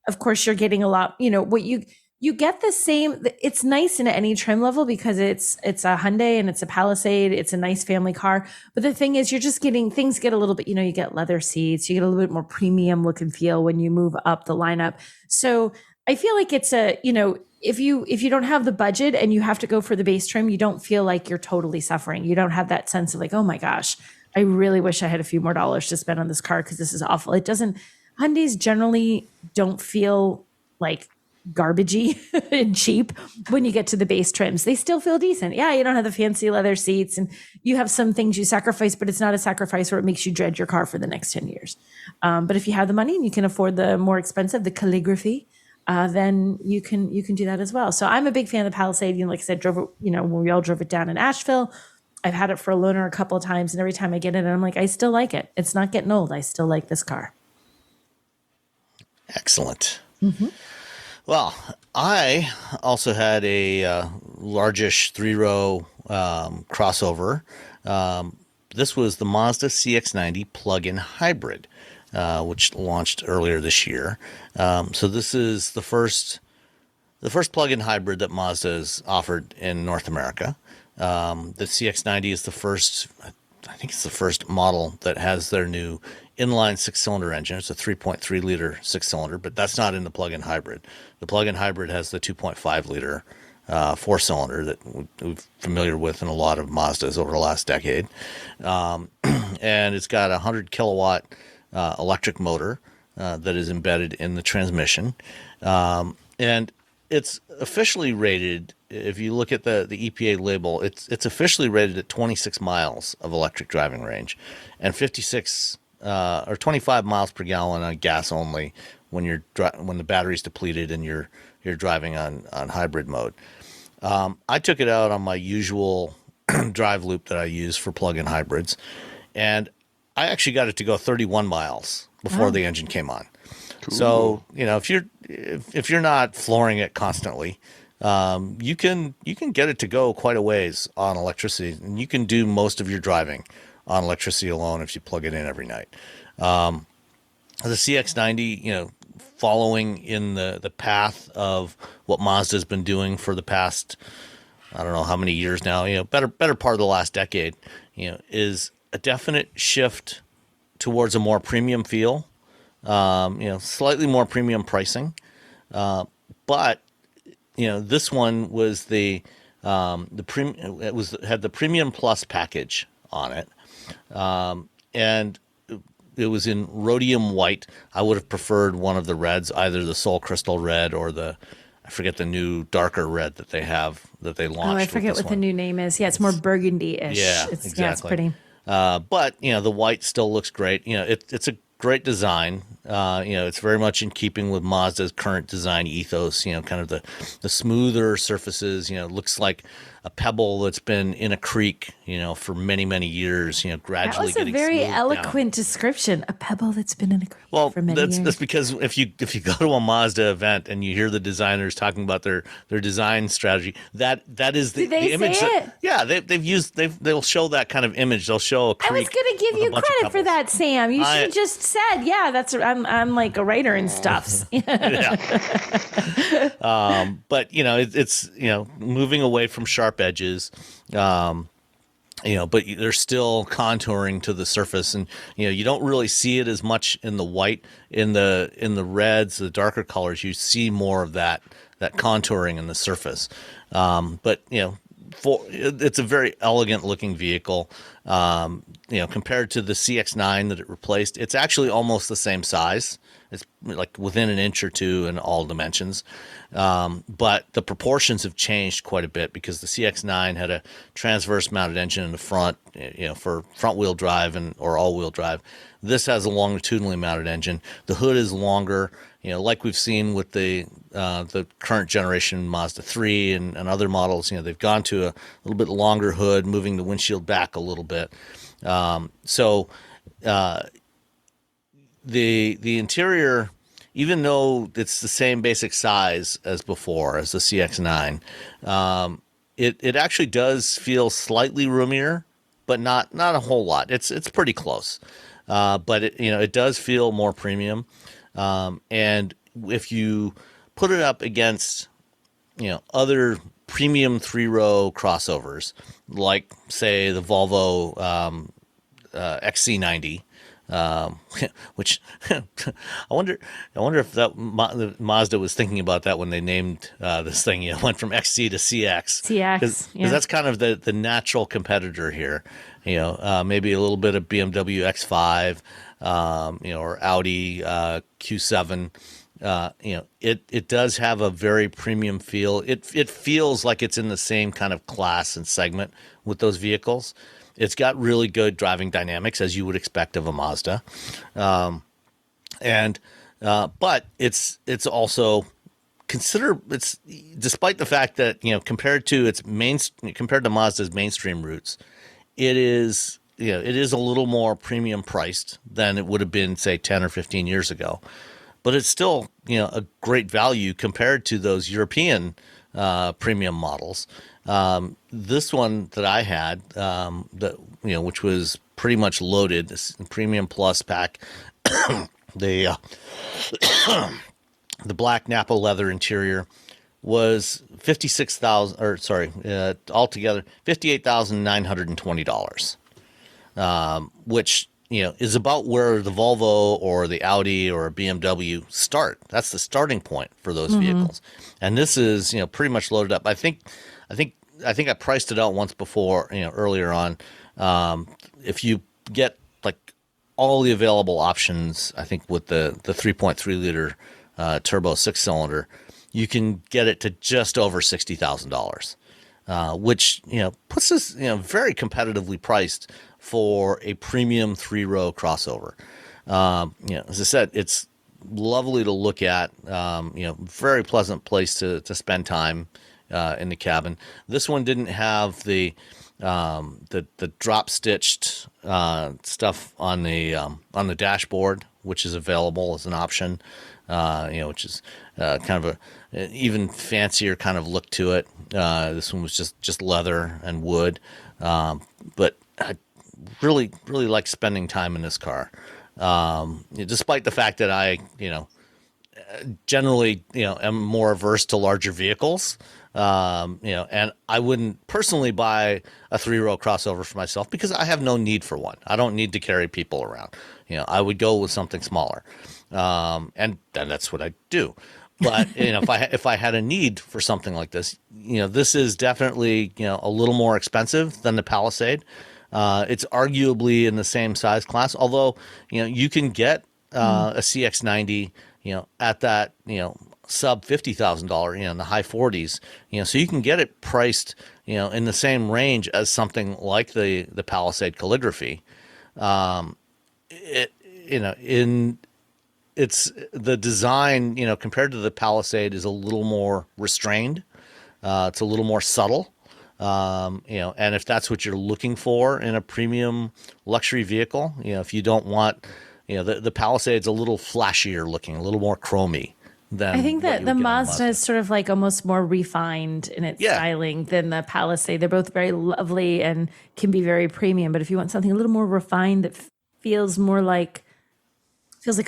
Of course, you're getting a lot, what you get the same. It's nice in any trim level because it's a Hyundai and it's a Palisade. It's a nice family car. But the thing is, you're just getting, things get a little bit, you get leather seats. You get a little bit more premium look and feel when you move up the lineup. So I feel like it's if you don't have the budget and you have to go for the base trim, you don't feel like you're totally suffering. You don't have that sense of like, oh my gosh, I really wish I had a few more dollars to spend on this car because this is awful. It doesn't, Hyundais generally don't feel like garbagey and cheap when you get to the base trims. They still feel decent. Yeah, you don't have the fancy leather seats and you have some things you sacrifice, but it's not a sacrifice where it makes you dread your car for the next 10 years. But if you have the money and you can afford the more expensive, the calligraphy, then you can do that as well. So I'm a big fan of the Palisade. Like I said, drove it, when we all drove it down in Asheville. I've had it for a loaner a couple of times, and every time I get it, I'm like, I still like it. It's not getting old. I still like this car. Excellent. Mm-hmm. Well, I also had a largish three-row crossover. This was the Mazda CX-90 plug-in hybrid, which launched earlier this year. So this is the first plug-in hybrid that Mazda has offered in North America. The CX-90 is the first, I think it's the first model that has their new inline six-cylinder engine. It's a 3.3 liter six-cylinder, but that's not in the plug-in hybrid. The plug-in hybrid has the 2.5 liter four-cylinder that we're familiar with in a lot of Mazdas over the last decade. And it's got a 100 kilowatt electric motor that is embedded in the transmission. And it's officially rated, if you look at the EPA label, it's officially rated at 26 miles of electric driving range and 56 or 25 miles per gallon on gas only when the battery's depleted and you're driving on hybrid mode. I took it out on my usual drive loop that I use for plug-in hybrids, and I actually got it to go 31 miles before the engine came on. Cool. So, if you're not flooring it constantly, you can get it to go quite a ways on electricity, and you can do most of your driving on electricity alone if you plug it in every night. The CX-90, following in the path of what Mazda's been doing for the past, I don't know how many years now, better part of the last decade, is a definite shift towards a more premium feel, slightly more premium pricing. But this one was had the Premium Plus package on it. And it was in rhodium white. I would have preferred one of the reds, either the Soul Crystal red or I forget the new darker red that they launched. Oh, I forget what the new name is. Yeah, it's more burgundy-ish. Yeah, exactly. Yeah, it's pretty. But the white still looks great. It's a great design. It's very much in keeping with Mazda's current design ethos. Kind of the smoother surfaces. Looks like a pebble that's been in a creek. For many, many years. Gradually getting That was a very eloquent down. Description. A pebble that's been in a creek for many years. That's because if you go to a Mazda event and you hear the designers talking about their design strategy, that is the image. They'll show that kind of image. They'll show a creek. I was going to give you credit for that, Sam. You should have just said, "Yeah, that's." I'm like a writer and stuffs. But it's moving away from sharp edges. But they're still contouring to the surface, and you don't really see it as much in the white. In the reds, the darker colors, you see more of that contouring in the surface. But it's a very elegant looking vehicle. Compared to the CX-9 that it replaced, it's actually almost the same size. It's like within an inch or two in all dimensions. But the proportions have changed quite a bit because the CX-9 had a transverse mounted engine in the front, for front wheel drive or all wheel drive. This has a longitudinally mounted engine. The hood is longer, like we've seen with the current generation Mazda 3 and other models. They've gone to a little bit longer hood, moving the windshield back a little bit. The interior, even though it's the same basic size as before, as the CX-9, it actually does feel slightly roomier, but not a whole lot. It's pretty close, but it does feel more premium. And if you put it up against other premium three-row crossovers, like say the Volvo XC90. Which I wonder if that Mazda was thinking about that when they named this thing. Went from XC to CX. Because that's kind of the natural competitor here. Maybe a little bit of BMW X5, or Audi Q7. It does have a very premium feel. It feels like it's in the same kind of class and segment with those vehicles. It's got really good driving dynamics, as you would expect of a Mazda, but it's also despite the fact that compared to Mazda's mainstream roots, it is a little more premium priced than it would have been, say, 10 or 15 years ago. but it's still, a great value compared to those European premium models. This one that I had, which was pretty much loaded, this premium plus pack, the the black Napa leather interior was altogether $58,920, which is about where the Volvo or the Audi or BMW start. That's the starting point for those vehicles, and this is pretty much loaded up. I think I priced it out once before, earlier on. If you get like all the available options, I think with the 3.3 liter turbo 6-cylinder, you can get it to just over $60,000, which puts us very competitively priced for a premium 3-row crossover. As I said, it's lovely to look at. Very pleasant place to spend time in the cabin. This one didn't have the drop stitched stuff on the dashboard, which is available as an option. Which is kind of an even fancier kind of look to it. This one was just leather and wood, but I really like spending time in this car, despite the fact that I generally am more averse to larger vehicles. And I wouldn't personally buy a 3-row crossover for myself because I have no need for one. I don't need to carry people around. I would go with something smaller. And that's what I do. But if I had a need for something like this, this is definitely a little more expensive than the Palisade. It's arguably in the same size class, although you can get a CX-90 at that sub $50,000 in the high 40s, so you can get it priced in the same range as something like the Palisade calligraphy. It's the design, compared to the Palisade, is a little more restrained. It's a little more subtle. And if that's what you're looking for in a premium luxury vehicle, if you don't want, the Palisade's a little flashier looking, a little more chromy than. I think that the Mazda is sort of like almost more refined in its styling than the Palisade. They're both very lovely and can be very premium. But if you want something a little more refined that feels like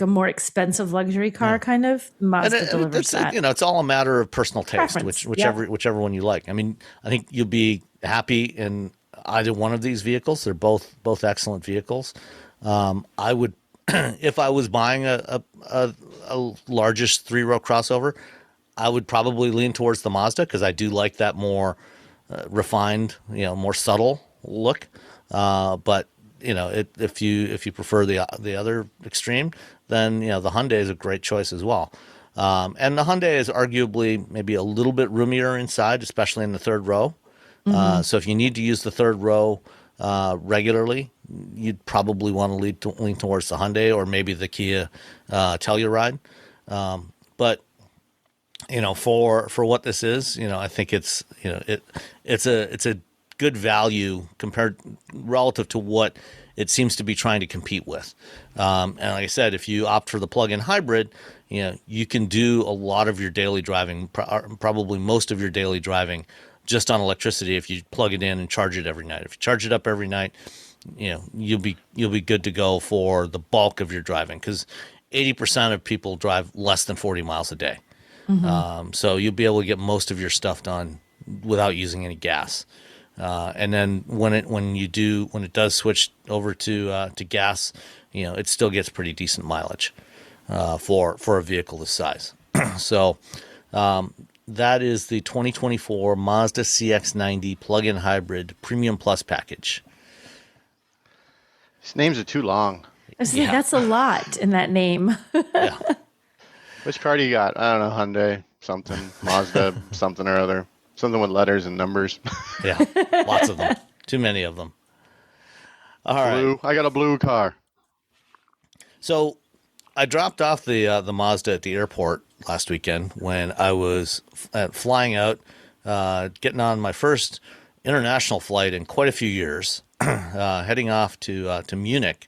a more expensive luxury car, kind of, Mazda delivers that. It's all a matter of personal taste, Preference, whichever one you like. I mean, I think you'll be happy in either one of these vehicles. They're both excellent vehicles. I would, if I was buying a largest 3-row crossover, I would probably lean towards the Mazda because I do like that more refined, more subtle look. But if you prefer the other extreme, then the Hyundai is a great choice as well. And the Hyundai is arguably maybe a little bit roomier inside, especially in the 3rd row. So if you need to use the 3rd row regularly, you'd probably want to lean towards the Hyundai or maybe the Kia Telluride. But for what this is, I think it's it's a good value compared relative to what it seems to be trying to compete with. And like I said, if you opt for the plug-in hybrid, you can do a lot of your daily driving, probably most of your daily driving, just on electricity if you plug it in and charge it every night. If you charge it up every night, you'll be good to go for the bulk of your driving because 80% of people drive less than 40 miles a day. So you'll be able to get most of your stuff done without using any gas. And then when it does switch over to gas, it still gets pretty decent mileage for a vehicle this size. So that is the 2024 Mazda CX-90 plug-in hybrid Premium Plus package. These names are too long. That's a lot in that name. Yeah. Which car do you got? I don't know, Hyundai, something, Mazda, something or other. Something with letters and numbers. Yeah, lots of them. Too many of them. All right. I got a blue car. So I dropped off the Mazda at the airport last weekend when I was flying out, getting on my first international flight in quite a few years, heading off to Munich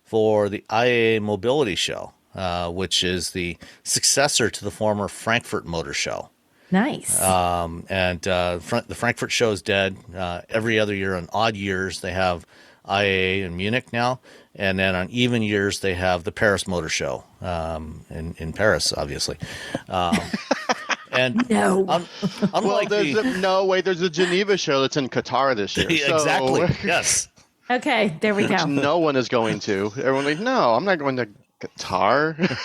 for the IAA Mobility show. which is the successor to the former Frankfurt Motor Show. Nice. The Frankfurt show is dead. Every other year on odd years, they have IAA in Munich now. And then on even years, they have the Paris Motor Show in Paris, obviously. And no. Unlike there's a Geneva show that's in Qatar this year. Exactly. Yes. Okay, there we go. No one is going to. Everyone's like, no, I'm not going to Qatar.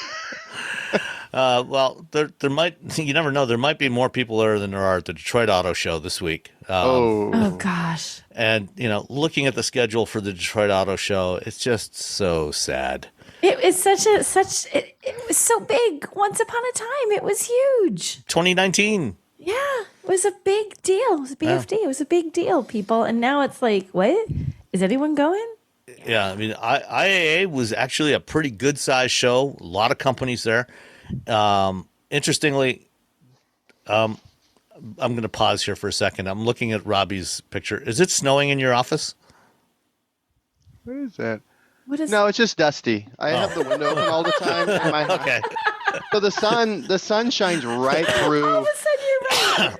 Well, there might, you never know, there might be more people there than there are at the Detroit Auto Show this week. Oh gosh. And, looking at the schedule for the Detroit Auto Show, it's just so sad. It was it was so big. Once upon a time, it was huge. 2019. Yeah, it was a big deal. It was a BFD. Yeah. It was a big deal, people. And now it's like, what? Is anyone going? Yeah, I mean, IAA was actually a pretty good-sized show. A lot of companies there. Interestingly, I'm going to pause here for a second. I'm looking at Robbie's picture. Is it snowing in your office? What is that? No, it's just dusty. I have the window open all the time. In my house. Okay. So the sun shines right through. All of a sudden you're right.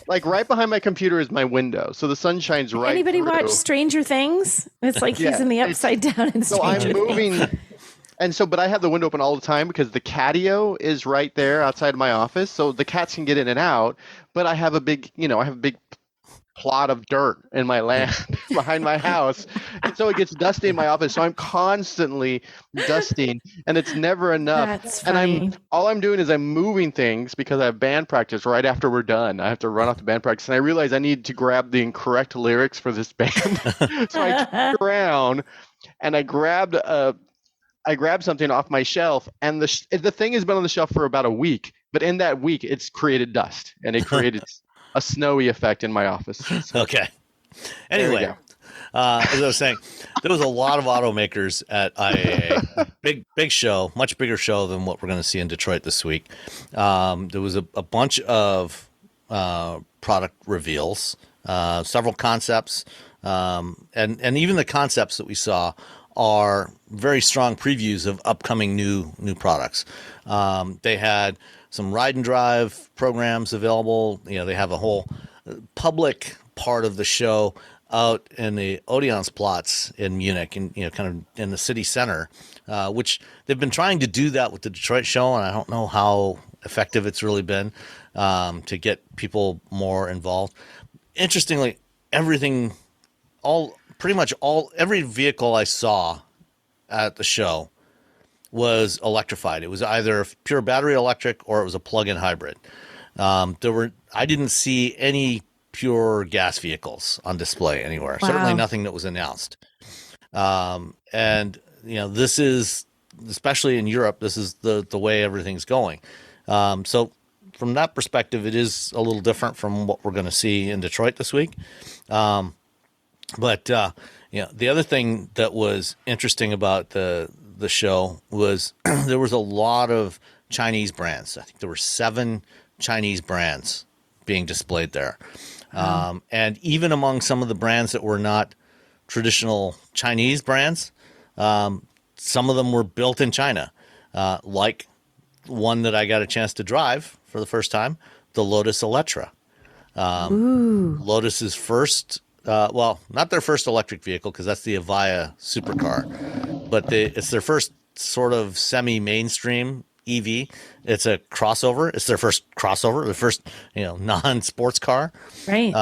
Like right behind my computer is my window, so the sun shines right. Anybody through. watch Stranger Things? It's like he's in the upside down in Stranger So I'm moving, but I have the window open all the time because the catio is right there outside of my office, so the cats can get in and out. But I have a big plot of dirt in my land behind my house, and so it gets dusty in my office. So I'm constantly dusting, and it's never enough. That's funny. And all I'm doing is I'm moving things because I have band practice right after we're done. I have to run off the band practice, and I realize I need to grab the incorrect lyrics for this band. So I turned around and I grabbed something off my shelf, and the thing has been on the shelf for about a week. But in that week, it's created dust, and it created a snowy effect in my office. So, okay. Anyway, as I was saying, there was a lot of automakers at IAA. Big show, much bigger show than what we're going to see in Detroit this week. There was a bunch of product reveals, several concepts, and even the concepts that we saw are very strong previews of upcoming new products. They had some ride and drive programs available. They have a whole public part of the show out in the Odeonsplatz in Munich, and kind of in the city center, which they've been trying to do that with the Detroit show, and I don't know how effective it's really been to get people more involved. Interestingly, every vehicle I saw at the show was electrified. It was either pure battery electric or it was a plug-in hybrid. I didn't see any pure gas vehicles on display anywhere. Wow. Certainly nothing that was announced. This is, especially in Europe, this is the way everything's going. So from that perspective, it is a little different from what we're going to see in Detroit this week. But the other thing that was interesting about the show was there was a lot of Chinese brands. I think there were 7 Chinese brands being displayed there. And even among some of the brands that were not traditional Chinese brands, some of them were built in China, like one that I got a chance to drive for the first time, the Lotus Eletre. Lotus's first, not their first electric vehicle, because that's the Emeya supercar, but it's their first sort of semi-mainstream EV. It's a crossover. It's their first crossover, the first non-sports car. Right.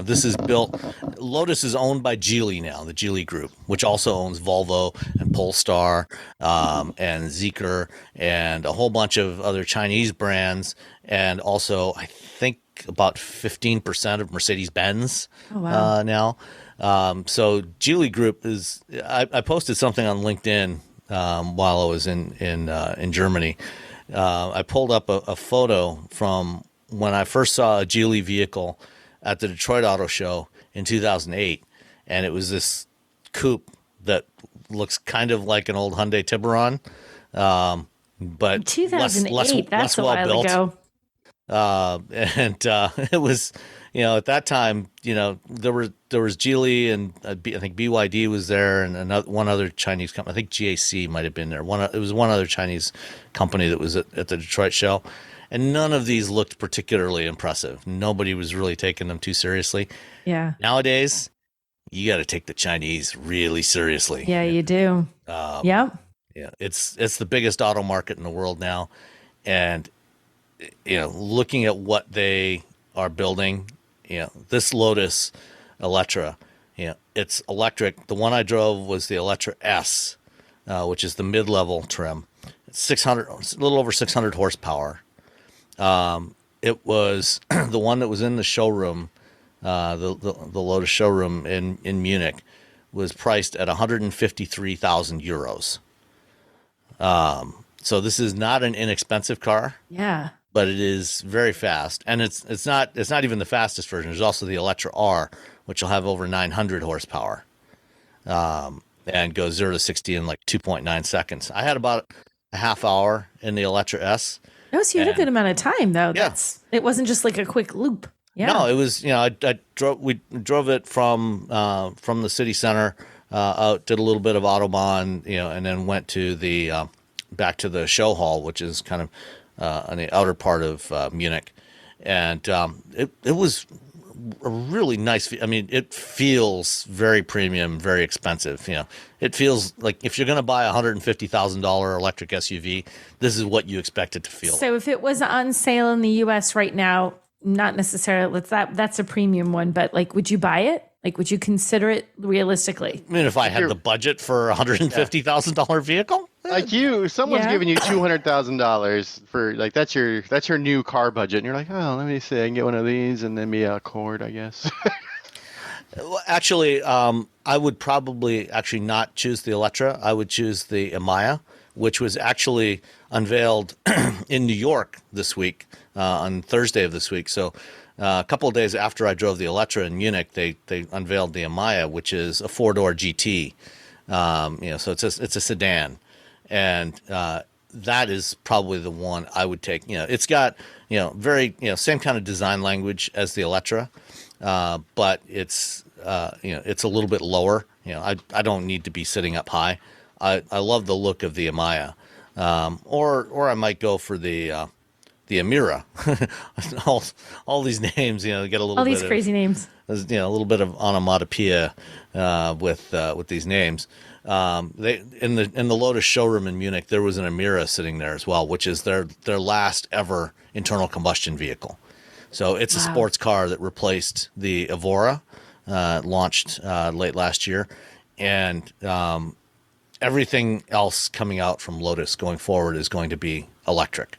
This is built. Lotus is owned by Geely now, the Geely Group, which also owns Volvo and Polestar and Zeekr and a whole bunch of other Chinese brands, and also I think about 15% of Mercedes-Benz now. So Geely Group is. I posted something on LinkedIn while I was in Germany. I pulled up a photo from when I first saw a Geely vehicle at the Detroit Auto Show in 2008, and it was this coupe that looks kind of like an old Hyundai Tiburon, but 2008. less That's a well while built. ago. And it was at that time, there was Geely and I think BYD was there, and one other Chinese company. I think GAC might have been there. It was one other Chinese company that was at the Detroit show, and none of these looked particularly impressive. Nobody was really taking them too seriously. Yeah. Nowadays, you got to take the Chinese really seriously. Yeah, you do. Yep. Yeah, it's the biggest auto market in the world now, and looking at what they are building, this Lotus Eletre, it's electric. The one I drove was the Eletre S, which is the mid-level trim. It's a little over 600 horsepower. It was the one that was in the showroom, the Lotus showroom in Munich, was priced at 153,000 euros. So this is not an inexpensive car. Yeah. But it is very fast, and it's not even the fastest version. There's also the Eletre R, which will have over 900 horsepower, and goes 0 to 60 in like 2.9 seconds. I had about a half hour in the Eletre S. Oh, so you had a good amount of time, though. Yeah. It wasn't just like a quick loop. Yeah. No, it was. We drove it from the city center out, did a little bit of Autobahn, and then went to the back to the show hall, which is kind of on the outer part of Munich, and it was a really nice. I mean, it feels very premium, very expensive. It feels like if you're going to buy a $150,000 electric SUV, this is what you expect it to feel. So if it was on sale in the U.S. right now, not necessarily that's a premium one, but like, would you buy it? Like, would you consider it realistically? I mean, if I had the budget for a $150,000 vehicle, like someone's giving you $200,000 for like that's your new car budget, and you're like, oh, let me see, I can get one of these and then be a Accord, I guess. Well, actually, I would probably not choose the Eletre. I would choose the Emeya, which was actually unveiled in New York this week, on Thursday of this week. So a couple of days after I drove the Eletre in Munich, they unveiled the Emeya, which is a four-door GT. So it's a sedan, and that is probably the one I would take. It's got very same kind of design language as the Eletre, but it's it's a little bit lower. I don't need to be sitting up high. I love the look of the Emeya, or I might go for the Emira. all these names, get a little all bit these crazy names. A little bit of onomatopoeia with these names. They in the Lotus showroom in Munich, there was an Emira sitting there as well, which is their last ever internal combustion vehicle. So it's a sports car that replaced the Evora, launched late last year, and everything else coming out from Lotus going forward is going to be electric.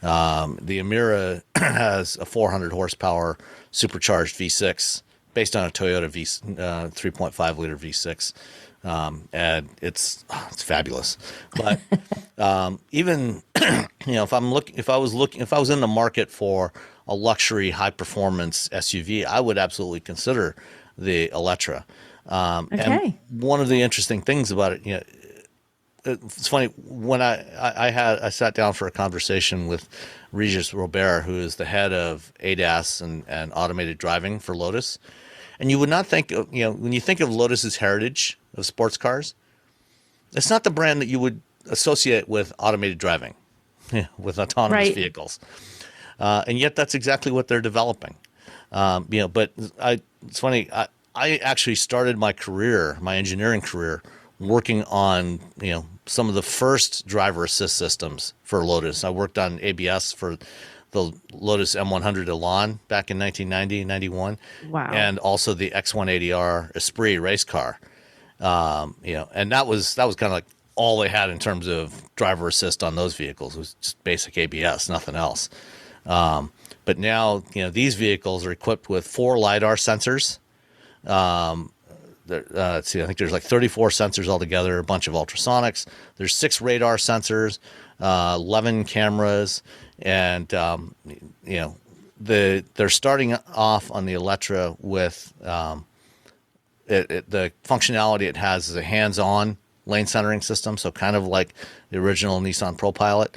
The Emira has a 400 horsepower supercharged V6 based on a Toyota 3.5 liter V6, and it's fabulous. But even if I was in the market for a luxury high performance SUV, I would absolutely consider the Eletre. And one of the interesting things about it, it's funny, when I sat down for a conversation with Regis Robert, who is the head of ADAS and automated driving for Lotus. And you would not think of, when you think of Lotus's heritage of sports cars, it's not the brand that you would associate with automated driving, with autonomous vehicles. And yet that's exactly what they're developing. But it's funny, I actually started my engineering career, working on, some of the first driver assist systems for Lotus. I worked on ABS for the Lotus M100 Elan back in 1990, 91. Wow. And also the X180R Esprit race car. And that was kind of like all they had in terms of driver assist on those vehicles. It was just basic ABS, nothing else. But now, these vehicles are equipped with 4 LiDAR sensors. Let's see, I think there's like 34 sensors altogether, a bunch of ultrasonics. There's 6 radar sensors, 11 cameras, and they're starting off on the Eletre with the functionality it has is a hands-on lane centering system, so kind of like the original Nissan ProPilot,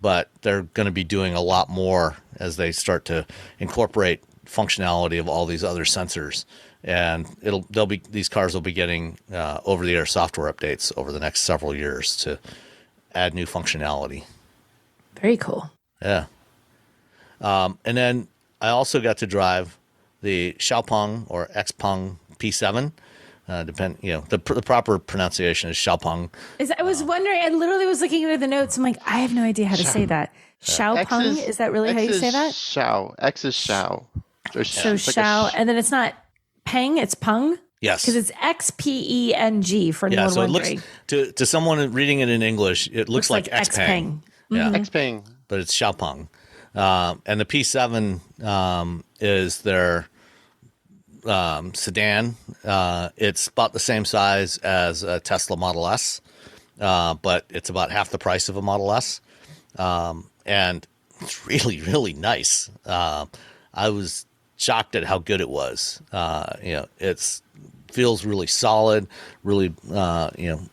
but they're going to be doing a lot more as they start to incorporate functionality of all these other sensors, and these cars will be getting over-the-air software updates over the next several years to add new functionality. Very cool. Yeah. And then I also got to drive the Xpeng or Xpeng P7. The proper pronunciation is Xpeng. I was wondering, I literally was looking at the notes. I'm like, I have no idea how to say that. Xpeng, is that really how you say that? Xiao. X is Xiao. So Xiao, and then it's not Peng, it's Peng? Yes. Because it's Xpeng for anyone so wondering. It looks, to someone reading it in English, it looks like Xpeng. Yeah. Xpeng. But it's Xpeng. And the P7 is their sedan. It's about the same size as a Tesla Model S, but it's about half the price of a Model S. And it's really, really nice. I was shocked at how good it was. It feels really solid, really,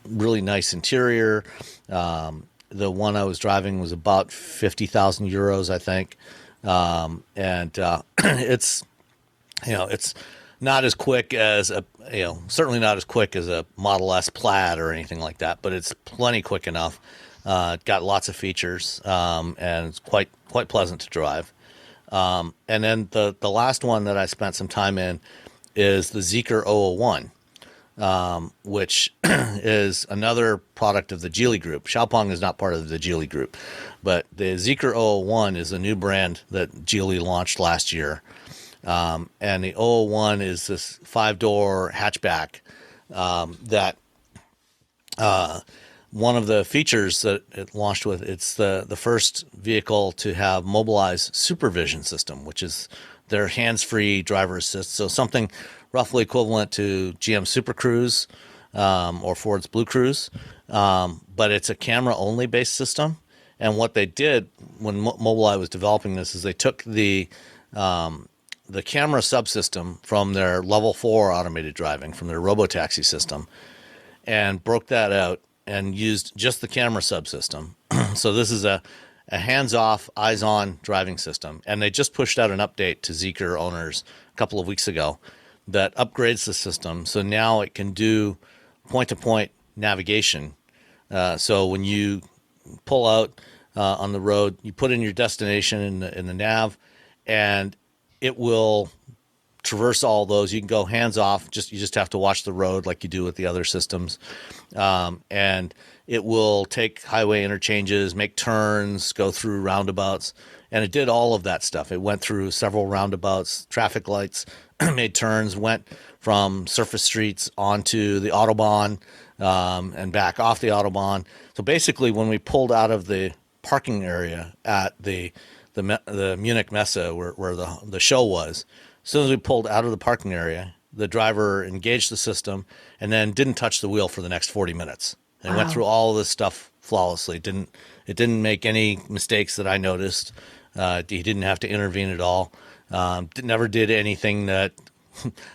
really nice interior. The one I was driving was about 50,000 euros, I think. It's not as quick as certainly not as quick as a Model S Plaid or anything like that, but it's plenty quick enough. Got lots of features, and it's quite pleasant to drive. And then the last one that I spent some time in is the Zeekr 001, which is another product of the Geely Group. Xpeng is not part of the Geely Group, but the Zeekr 001 is a new brand that Geely launched last year. And the 001 is this 5-door hatchback that one of the features that it launched with, it's the first vehicle to have Mobileye's SuperVision system, which is their hands-free driver assist. So something roughly equivalent to GM Super Cruise or Ford's Blue Cruise, but it's a camera-only based system. And what they did when Mobileye was developing this is they took the camera subsystem from their level 4 automated driving, from their robotaxi system, and broke that out and used just the camera subsystem. So this is a hands-off, eyes-on driving system. And they just pushed out an update to Zeekr owners a couple of weeks ago that upgrades the system. So now it can do point-to-point navigation. So when you pull out on the road, you put in your destination in the nav, and it will traverse all those. You can go hands off. You just have to watch the road like you do with the other systems. And it will take highway interchanges, make turns, go through roundabouts. And it did all of that stuff. It went through several roundabouts, traffic lights, made turns, went from surface streets onto the Autobahn, and back off the Autobahn. So basically when we pulled out of the parking area at the Munich Messe where the show was, as soon as we pulled out of the parking area, the driver engaged the system and then didn't touch the wheel for the next 40 minutes. And went through all of this stuff flawlessly. It didn't make any mistakes that I noticed. He didn't have to intervene at all. Never did anything that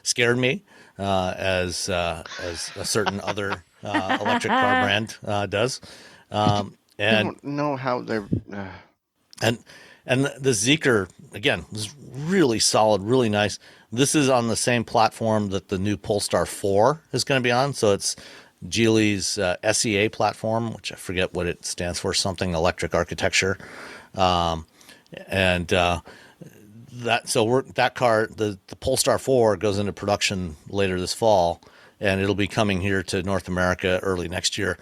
scared me, as a certain other electric car brand does. I don't know how they're. And the Zeekr, again, was really solid, really nice. This is on the same platform that the new Polestar 4 is going to be on. So it's Geely's SEA platform, which I forget what it stands for, something electric architecture. That car, the Polestar 4 goes into production later this fall, and it'll be coming here to North America early next year.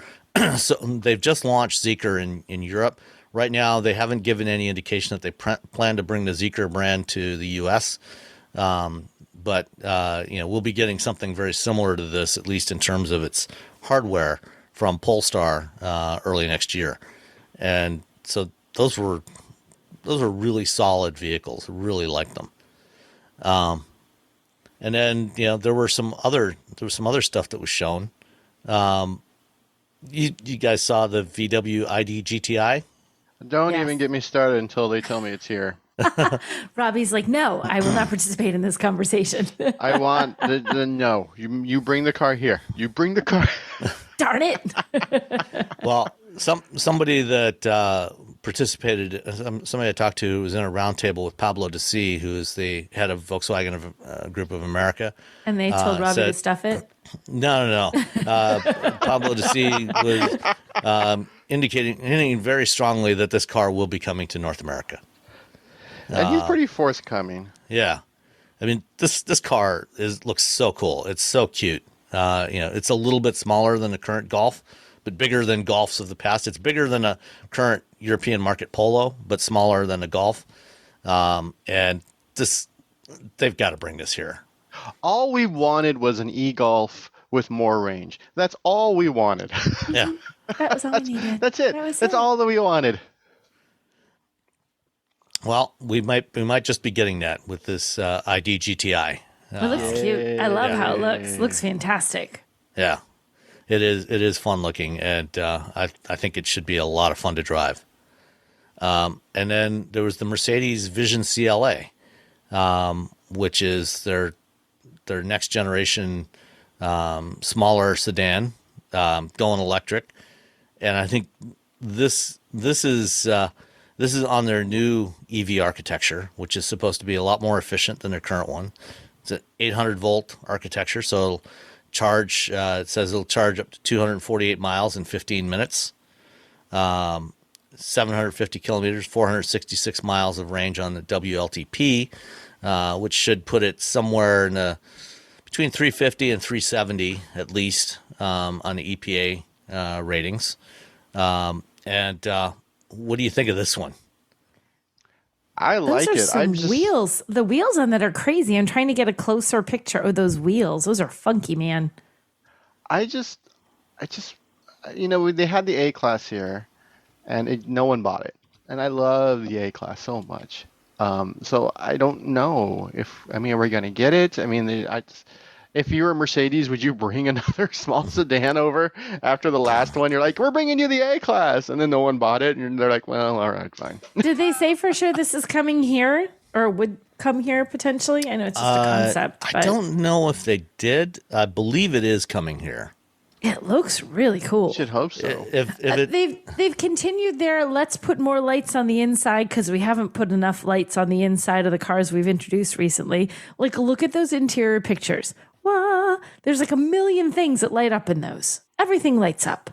So they've just launched Zeekr in Europe. Right now, they haven't given any indication that they plan to bring the Zeekr brand to the U.S., but we'll be getting something very similar to this, at least in terms of its hardware, from Polestar early next year. And so those were really solid vehicles. Really liked them. And then there was some other stuff that was shown. You guys saw the VW ID GTI? Don't even get me started until they tell me it's here. Robbie's like, no, I will not participate in this conversation. I want the no. You bring the car here. You bring the car. Darn it. Well, somebody that participated. Somebody I talked to was in a roundtable with Pablo de C, who is the head of Volkswagen Group of America. And they told Robbie to stuff it? No. Pablo de C was indicating very strongly that this car will be coming to North America. And he's pretty forthcoming. Yeah. I mean, this car looks so cool. It's so cute. It's a little bit smaller than the current Golf, but bigger than Golfs of the past. It's bigger than a current European market Polo, but smaller than a Golf. And they've got to bring this here. All we wanted was an e-Golf with more range. That's all we wanted. Yeah. That was all we needed. That's it. That's all that we wanted. Well, we might just be getting that with this ID GTI. It looks cute. I love how it looks. Looks fantastic. Yeah, it is fun looking, and I think it should be a lot of fun to drive. And then there was the Mercedes Vision CLA, which is their next generation smaller sedan going electric, and I think this is on their new EV architecture, which is supposed to be a lot more efficient than their current one. It's an 800-volt architecture, so it'll charge. It says it'll charge up to 248 miles in 15 minutes, 750 kilometers, 466 miles of range on the WLTP, which should put it somewhere in between 350 and 370 at least on the EPA ratings. And what do you think of this one? I like it. Those are some wheels. The wheels on that are crazy. I'm trying to get a closer picture of those wheels. Those are funky, man. I just, they had the A class here, and no one bought it. And I love the A class so much. So I don't know are we going to get it? I mean, if you were Mercedes, would you bring another small sedan over after the last one? You're like, we're bringing you the A class, and then no one bought it, and they're like, well, all right, fine. Did they say for sure this is coming here or would come here potentially? I know it's just a concept. I don't know if they did. I believe it is coming here. It looks really cool. Should hope so. They've continued their let's put more lights on the inside because we haven't put enough lights on the inside of the cars we've introduced recently. Like, look at those interior pictures. Wow, there's like a million things that light up in those. Everything lights up.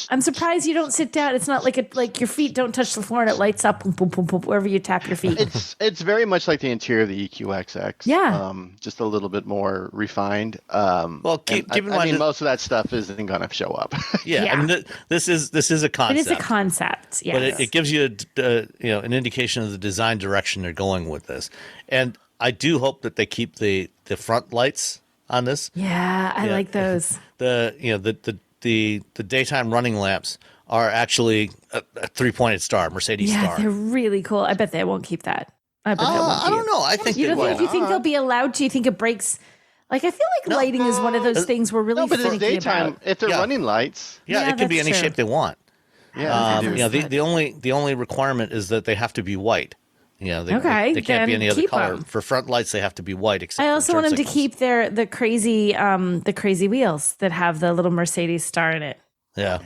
I'm surprised you don't sit down. It's not like your feet don't touch the floor and it lights up boom, boom, boom, boom, wherever you tap your feet. It's very much like the interior of the EQXX. Yeah. Just a little bit more refined. Well, keep in mind, I mean, most of that stuff isn't going to show up. Yeah, I mean, this is a concept. It is a concept, yes. But it gives you an indication of the design direction they're going with this. And I do hope that they keep the front lights on this. Yeah, I like those. The daytime running lamps are actually a 3-pointed star, Mercedes star. Yeah, they're really cool. I bet they won't keep that. I don't know. I think you think they'll be allowed to? You think it breaks? Like, I feel like lighting is one of those things we're really but it's daytime. About. If they're running lights, it can be any shape they want. Yeah, the only requirement is that they have to be white. They can't be any other color. For front lights, they have to be white. Except I also want them to keep the crazy wheels that have the little Mercedes star in it. Yeah.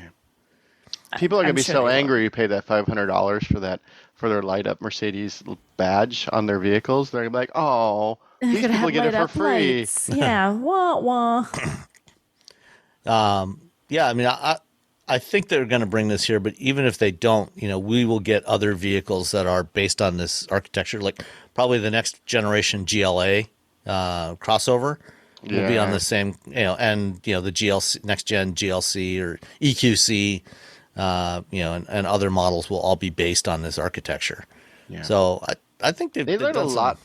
People are going to be so angry you pay that $500 for their light up Mercedes badge on their vehicles. They're going to be like, oh, these people get it for free. Lights. Yeah, wah wah. I mean, I think they're going to bring this here, but even if they don't, we will get other vehicles that are based on this architecture, like probably the next generation GLA crossover will be on the same, and the GLC, next gen GLC or EQC, and other models will all be based on this architecture. Yeah. So I think they learned a lot.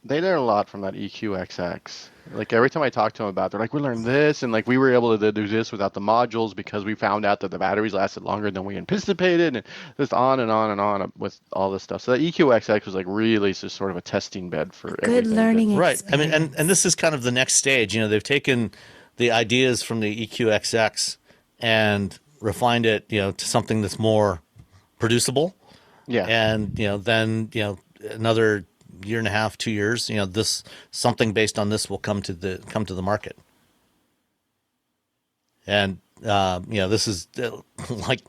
They learned a lot from that EQXX. Like, every time I talk to them about it, they're like, we learned this, and like we were able to do this without the modules because we found out that the batteries lasted longer than we anticipated, and just on and on and on with all this stuff. So that EQXX was like really just sort of a testing bed for good learning right. I mean, and this is kind of the next stage. They've taken the ideas from the EQXX and refined it, to something that's more producible. Yeah. And then another year and a half, 2 years, this something based on this will come to the market. And this is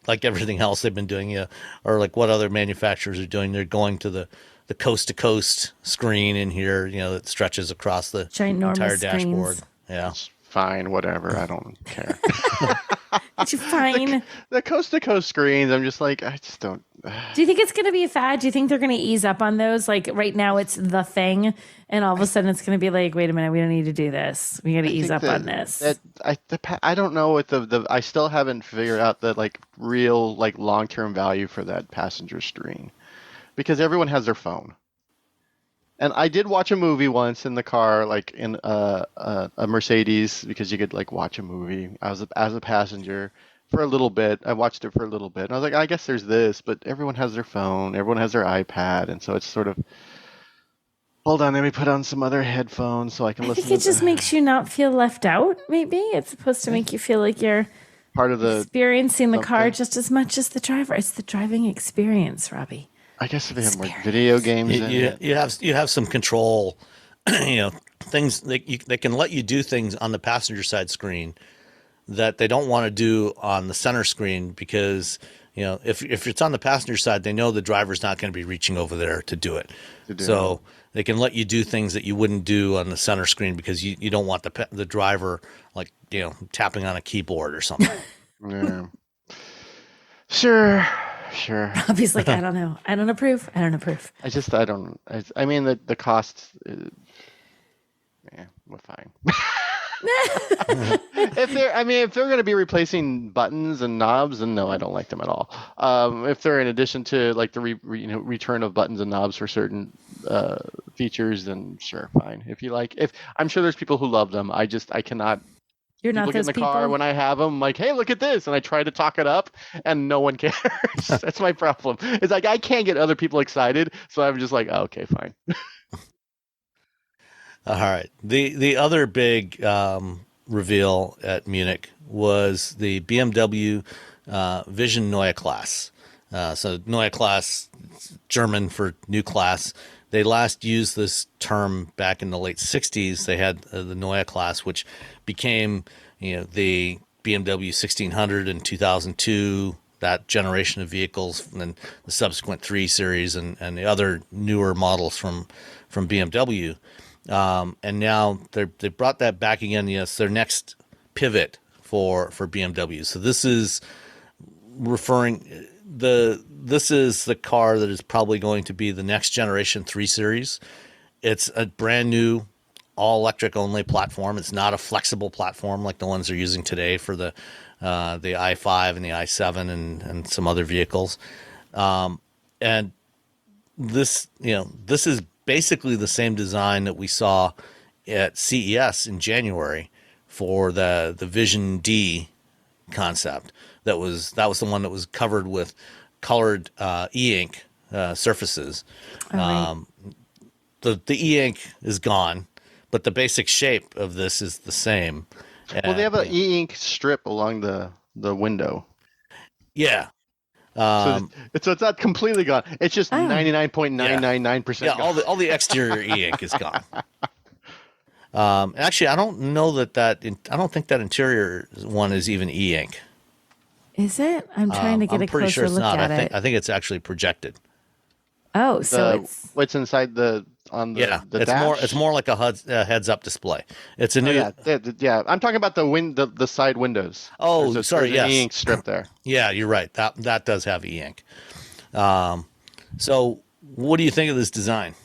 like everything else they've been doing, or like what other manufacturers are doing. They're going to the coast to coast screen in here, that stretches across the Ginormous entire dashboard. screens. Yeah. It's fine, whatever. I don't care. It's fine. The coast to coast screens, I'm just like, I just don't. Do you think it's going to be a fad? Do you think they're going to ease up on those? Like right now it's the thing, and all of a sudden it's going to be like, wait a minute, we don't need to do this. We got to ease up on this. I don't know what I still haven't figured out the like real like long-term value for that passenger screen, because everyone has their phone. And I did watch a movie once in the car, like in a Mercedes, because you could like watch a movie. I was as a passenger for a little bit. I watched it for a little bit, and I was like, I guess there's this, but everyone has their phone, everyone has their iPad, and so it's sort of. Hold on, let me put on some other headphones so I can listen. I think it just makes you not feel left out. Maybe it's supposed to make you feel like you're part of the experiencing the car just as much as the driver. It's the driving experience, Robbie. I guess if they have more video games, you have some control. Things they can let you do things on the passenger side screen that they don't want to do on the center screen, because if it's on the passenger side, they know the driver's not going to be reaching over there to do it. So they can let you do things that you wouldn't do on the center screen because you don't want the driver like tapping on a keyboard or something. Yeah. Sure. Robbie's like, I don't know. I don't approve. I mean, the cost. We're fine. If they're going to be replacing buttons and knobs, then no, I don't like them at all. If they're in addition to like the return of buttons and knobs for certain features, then sure, fine. If I'm sure there's people who love them. I cannot. You're not those people. Car when I have them, like, hey, look at this, and I try to talk it up, and no one cares. That's my problem. It's like I can't get other people excited, so I'm just like, oh, okay, fine. All right. The other big reveal at Munich was the BMW Vision Neue Klasse. So Neue Klasse, German for new class. They last used this term back in the late 60s. They had the Neue Klasse, which became the BMW 1600 in 2002, that generation of vehicles, and then the subsequent 3 Series and the other newer models from BMW. And now they brought that back again. Yes, their next pivot for BMW. So this is this is the car that is probably going to be the next generation 3 Series. It's a brand new all electric only platform. It's not a flexible platform like the ones they're using today for the i5 and the i7 and some other vehicles. And this is basically the same design that we saw at CES in January for the Vision D concept. That was the one that was covered with colored e-ink surfaces. Right. The e-ink is gone, but the basic shape of this is the same. Well, they have an e-ink strip along the window. Yeah. So it's not completely gone. It's just 99.999% yeah, gone. all the exterior e-ink is gone. Actually, I don't know I don't think that interior one is even e-ink. Is it? I'm trying to get a closer look at it. I think it's actually projected. Oh, so it's what's inside the dash? It's more like a heads-up display. It's a new. Yeah. I'm talking about the side windows. Oh, sorry. Yes, e-ink strip there. Yeah, you're right. That does have e-ink. So, what do you think of this design?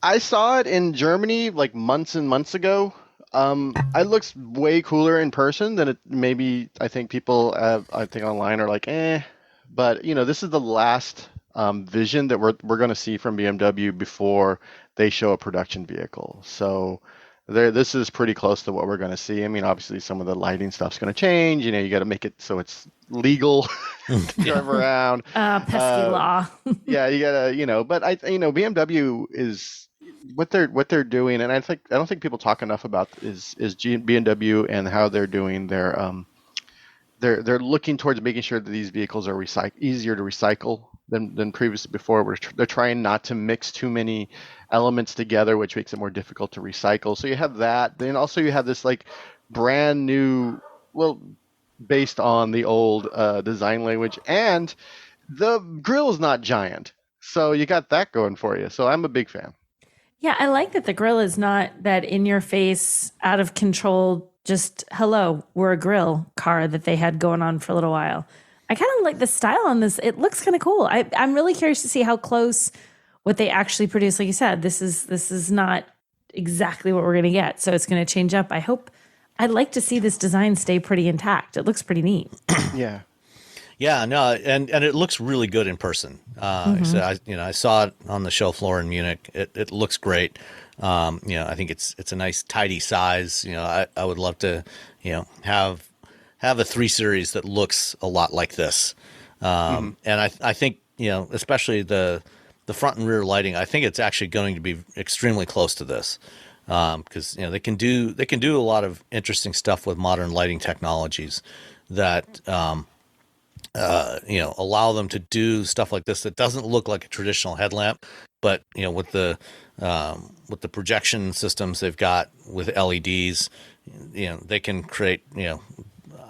I saw it in Germany like months and months ago. It looks way cooler in person than it maybe. I think people I think online are like, but this is the last vision that we're going to see from BMW before they show a production vehicle. So this is pretty close to what we're going to see. I mean, obviously some of the lighting stuff's going to change. You got to make it so it's legal to drive around. Pesky law. Yeah, you got to, but BMW is what they're doing, and I don't think people talk enough about is BMW and how they're doing their they're looking towards making sure that these vehicles are easier to recycle than previously before. They're trying not to mix too many elements together, which makes it more difficult to recycle. So you have that. Then also you have this like brand new, well, based on the old design language, and the grill's not giant, so you got that going for you. So I'm a big fan. Yeah, I like that the grill is not that in your face, out of control, just hello, we're a grill car that they had going on for a little while. I kind of like the style on this. It looks kind of cool. I'm really curious to see how close what they actually produce. Like you said, this is not exactly what we're going to get. So it's going to change up. I'd like to see this design stay pretty intact. It looks pretty neat. Yeah. Yeah, no, and it looks really good in person. So I saw it on the show floor in Munich. It looks great. I think it's a nice tidy size. I would love to, have a 3 Series that looks a lot like this. And I think, especially the front and rear lighting, I think it's actually going to be extremely close to this. Because they can do a lot of interesting stuff with modern lighting technologies that allow them to do stuff like this that doesn't look like a traditional headlamp, but with the projection systems they've got with LEDs, they can create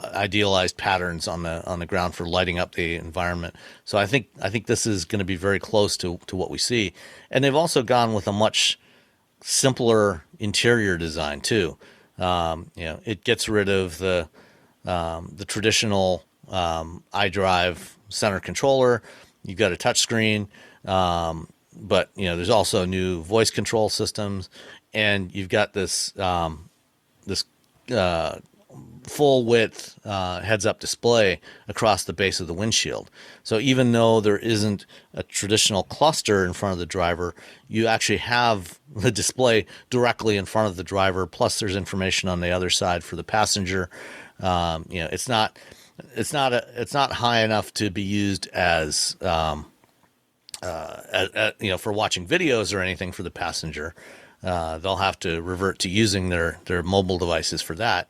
idealized patterns on the ground for lighting up the environment. So I think this is going to be very close to what we see, and they've also gone with a much simpler interior design too. It gets rid of the traditional iDrive center controller. You've got a touchscreen, but there's also new voice control systems, and you've got this full width heads-up display across the base of the windshield. So even though there isn't a traditional cluster in front of the driver, you actually have the display directly in front of the driver. Plus, there's information on the other side for the passenger. It's not high enough to be used as for watching videos or anything for the passenger. They'll have to revert to using their mobile devices for that.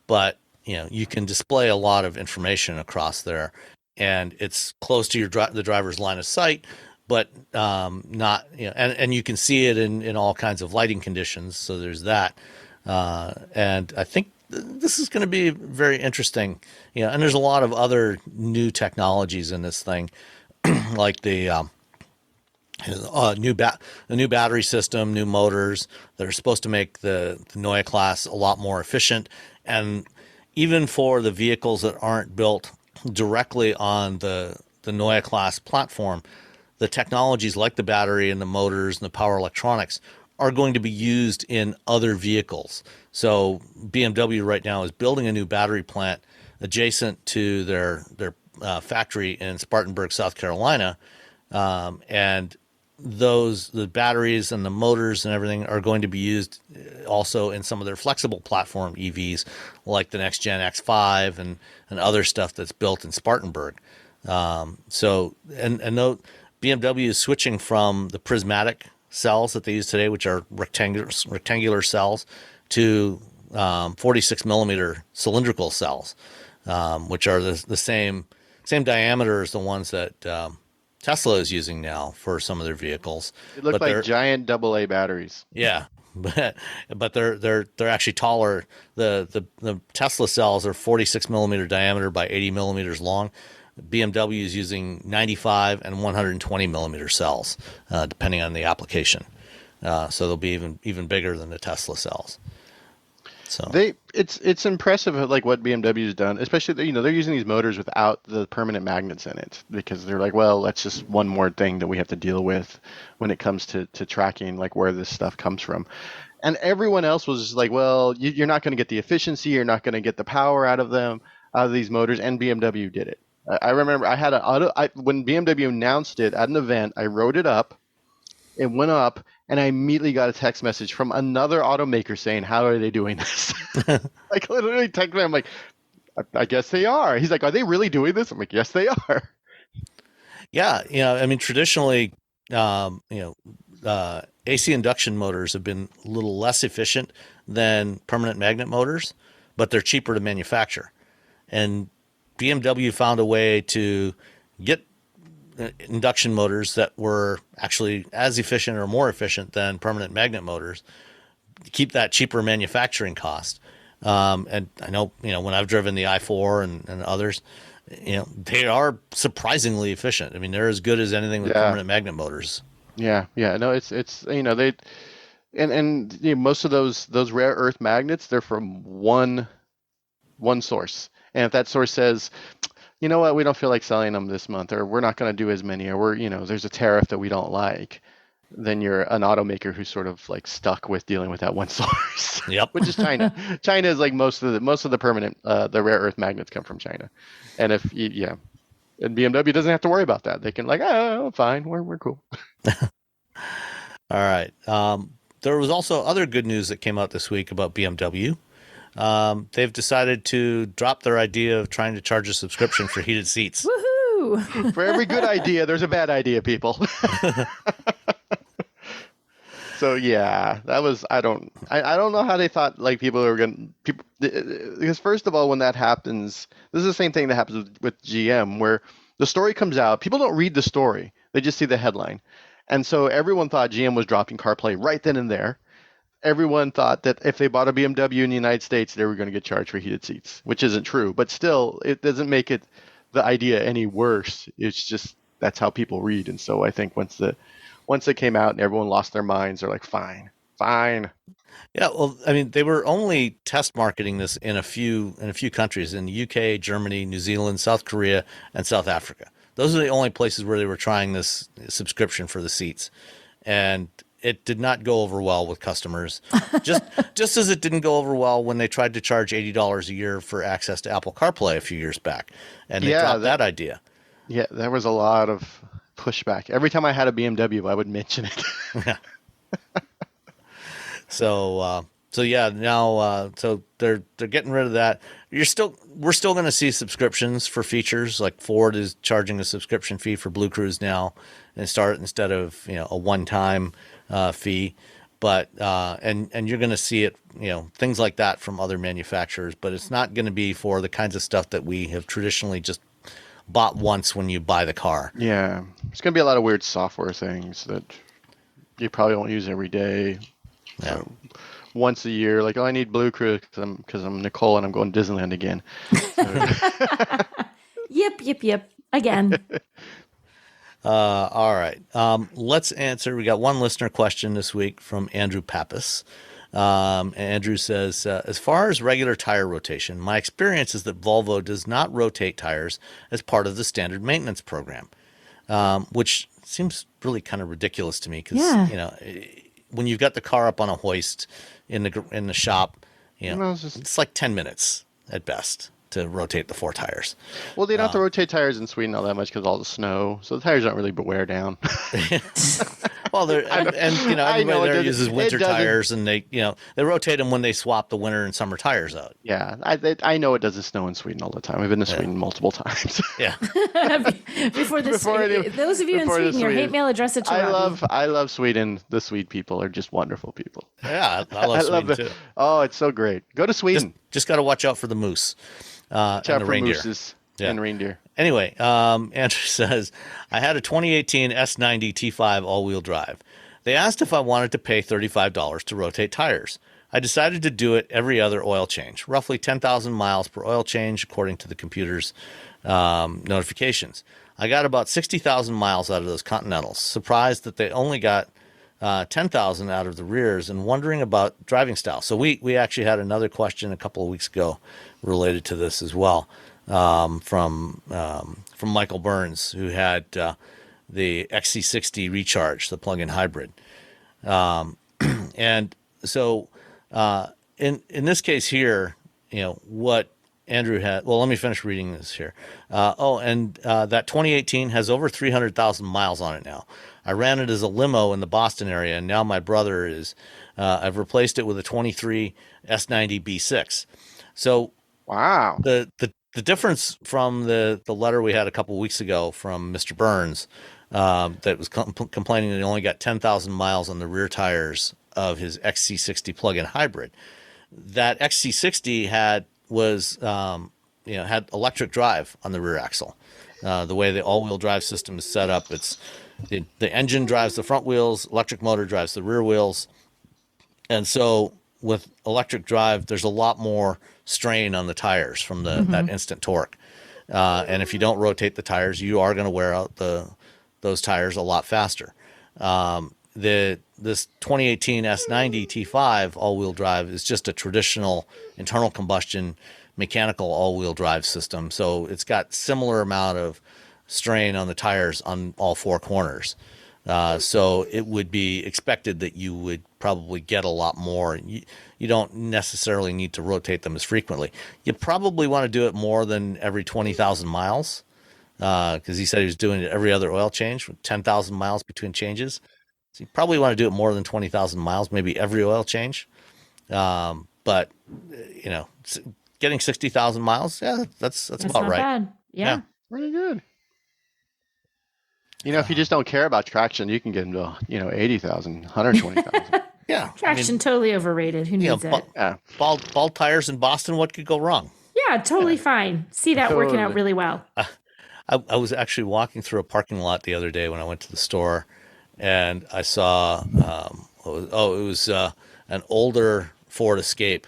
But you can display a lot of information across there, and it's close to the driver's line of sight, but not and you can see it in all kinds of lighting conditions. So there's that, and I think this is going to be very interesting. And there's a lot of other new technologies in this thing, like the new battery system, new motors that are supposed to make the Neue Klasse a lot more efficient. And even for the vehicles that aren't built directly on the Neue Klasse platform, the technologies like the battery and the motors and the power electronics are going to be used in other vehicles. So BMW right now is building a new battery plant adjacent to their factory in Spartanburg, South Carolina, and the batteries and the motors and everything are going to be used also in some of their flexible platform EVs, like the next gen X5 and other stuff that's built in Spartanburg. So BMW is switching from the prismatic cells that they use today, which are rectangular cells, to 46 millimeter cylindrical cells, which are the same diameter as the ones that Tesla is using now for some of their vehicles. It looks like giant AA batteries. Yeah, but they're actually taller. The Tesla cells are 46 millimeter diameter by 80 millimeters long. BMW is using 95 and 120 millimeter cells, depending on the application. So they'll be even bigger than the Tesla cells. So it's impressive like what BMW's done, especially they're using these motors without the permanent magnets in it, because they're like, well, that's just one more thing that we have to deal with when it comes to tracking like where this stuff comes from. And everyone else was just like, well, you're not going to get the efficiency, you're not going to get the power out of these motors, and BMW did it. I remember I had when BMW announced it at an event, I wrote it up. It went up, and I immediately got a text message from another automaker saying, how are they doing this? Like, literally text me. I'm like, I guess they are. He's like, are they really doing this? I'm like, yes, they are. Yeah. I mean, traditionally, AC induction motors have been a little less efficient than permanent magnet motors, but they're cheaper to manufacture. And BMW found a way to get induction motors that were actually as efficient or more efficient than permanent magnet motors, keep that cheaper manufacturing cost, And I know, when I've driven the i4 and others, they are surprisingly efficient. I mean, they're as good as anything with permanent magnet motors. Yeah. No, it's they and most of those rare earth magnets, they're from one source. And if that source says, you know what, we don't feel like selling them this month, or we're not going to do as many, or there's a tariff that we don't like, then you're an automaker who's sort of like stuck with dealing with that one source. Yep. Which is China. China is like most of the permanent, the rare earth magnets come from China. And and BMW doesn't have to worry about that. They can fine, we're cool. All right. There was also other good news that came out this week about BMW. They've decided to drop their idea of trying to charge a subscription for heated seats. Woohoo! For every good idea, there's a bad idea, people. So yeah, that was I don't know how they thought like people are going to because first of all, when that happens, this is the same thing that happens with GM, where the story comes out, people don't read the story, they just see the headline, and so everyone thought GM was dropping CarPlay right then and there. Everyone thought that if they bought a BMW in the United States, they were going to get charged for heated seats, which isn't true. But still, it doesn't make the idea any worse. It's just that's how people read. And so I think once it came out and everyone lost their minds, they're like, fine. Yeah, well, I mean, they were only test marketing this in a few countries, in the UK, Germany, New Zealand, South Korea, and South Africa. Those are the only places where they were trying this subscription for the seats. And it did not go over well with customers, just as it didn't go over well when they tried to charge $80 a year for access to Apple CarPlay a few years back, and they dropped that idea. Yeah, there was a lot of pushback. Every time I had a BMW, I would mention it. Yeah. So yeah, now so they're getting rid of that. We're still going to see subscriptions for features, like Ford is charging a subscription fee for Blue Cruise now, and instead of a one-time fee, but and you're going to see it, things like that from other manufacturers, but it's not going to be for the kinds of stuff that we have traditionally just bought once when you buy the car. Yeah, there's going to be a lot of weird software things that you probably won't use every day. Yeah. So once a year, like, I need Blue Cruise because I'm Nicole and I'm going to Disneyland again. Yep. Again. All right. Let's answer. We got one listener question this week from Andrew Pappas. Andrew says, as far as regular tire rotation, my experience is that Volvo does not rotate tires as part of the standard maintenance program, which seems really kind of ridiculous to me because, when you've got the car up on a hoist in the shop, it's like 10 minutes at best to rotate the four tires. Well, they don't have to rotate tires in Sweden all that much because of all the snow, so the tires don't really wear down. Well, everybody there uses winter tires, and they rotate them when they swap the winter and summer tires out. Yeah, I know it doesn't snow in Sweden all the time. I've been to Sweden multiple times. Yeah. Those of you in Sweden, your hate mail, address it to Robbie. I love Sweden. The Swede people are just wonderful people. Yeah, I love Sweden too. Oh, it's so great. Go to Sweden. Just got to watch out for the moose. And the reindeer. Mooses and reindeer. Anyway, Andrew says, I had a 2018 S90 T5 all-wheel drive. They asked if I wanted to pay $35 to rotate tires. I decided to do it every other oil change, roughly 10,000 miles per oil change, according to the computer's notifications. I got about 60,000 miles out of those Continentals, surprised that they only got 10,000 out of the rears, and wondering about driving style. So we actually had another question a couple of weeks ago related to this as well, from Michael Burns, who had the XC60 Recharge, the plug-in hybrid. And so in this case here, what Andrew had, well, let me finish reading this here. That 2018 has over 300,000 miles on it now. I ran it as a limo in the Boston area, and now my brother is, I've replaced it with a 23 S90 B6. So wow, the difference from the letter we had a couple of weeks ago from Mr. Burns, that was complaining that he only got 10,000 miles on the rear tires of his XC60 plug-in hybrid. That XC60 had electric drive on the rear axle. The way the all-wheel drive system is set up, it's the engine drives the front wheels, electric motor drives the rear wheels. And so with electric drive, there's a lot more strain on the tires from that instant torque. And if you don't rotate the tires, you are going to wear out those tires a lot faster. This 2018 S90 T5 all-wheel drive is just a traditional internal combustion mechanical all-wheel drive system. So it's got similar amount of strain on the tires on all four corners. So it would be expected that you would probably get a lot more. You don't necessarily need to rotate them as frequently. You probably want to do it more than every 20,000 miles, because he said he was doing it every other oil change, with 10,000 miles between changes. So you probably want to do it more than 20,000 miles, maybe every oil change. But getting 60,000 miles, yeah, that's about not right. Bad. Yeah. Pretty good. If you just don't care about traction, you can get into 80,000, 120,000. Yeah, Traction totally overrated. Who needs it? Bald tires in Boston. What could go wrong? Yeah, totally fine. See that working out really well. I was actually walking through a parking lot the other day when I went to the store, and I saw it was an older Ford Escape,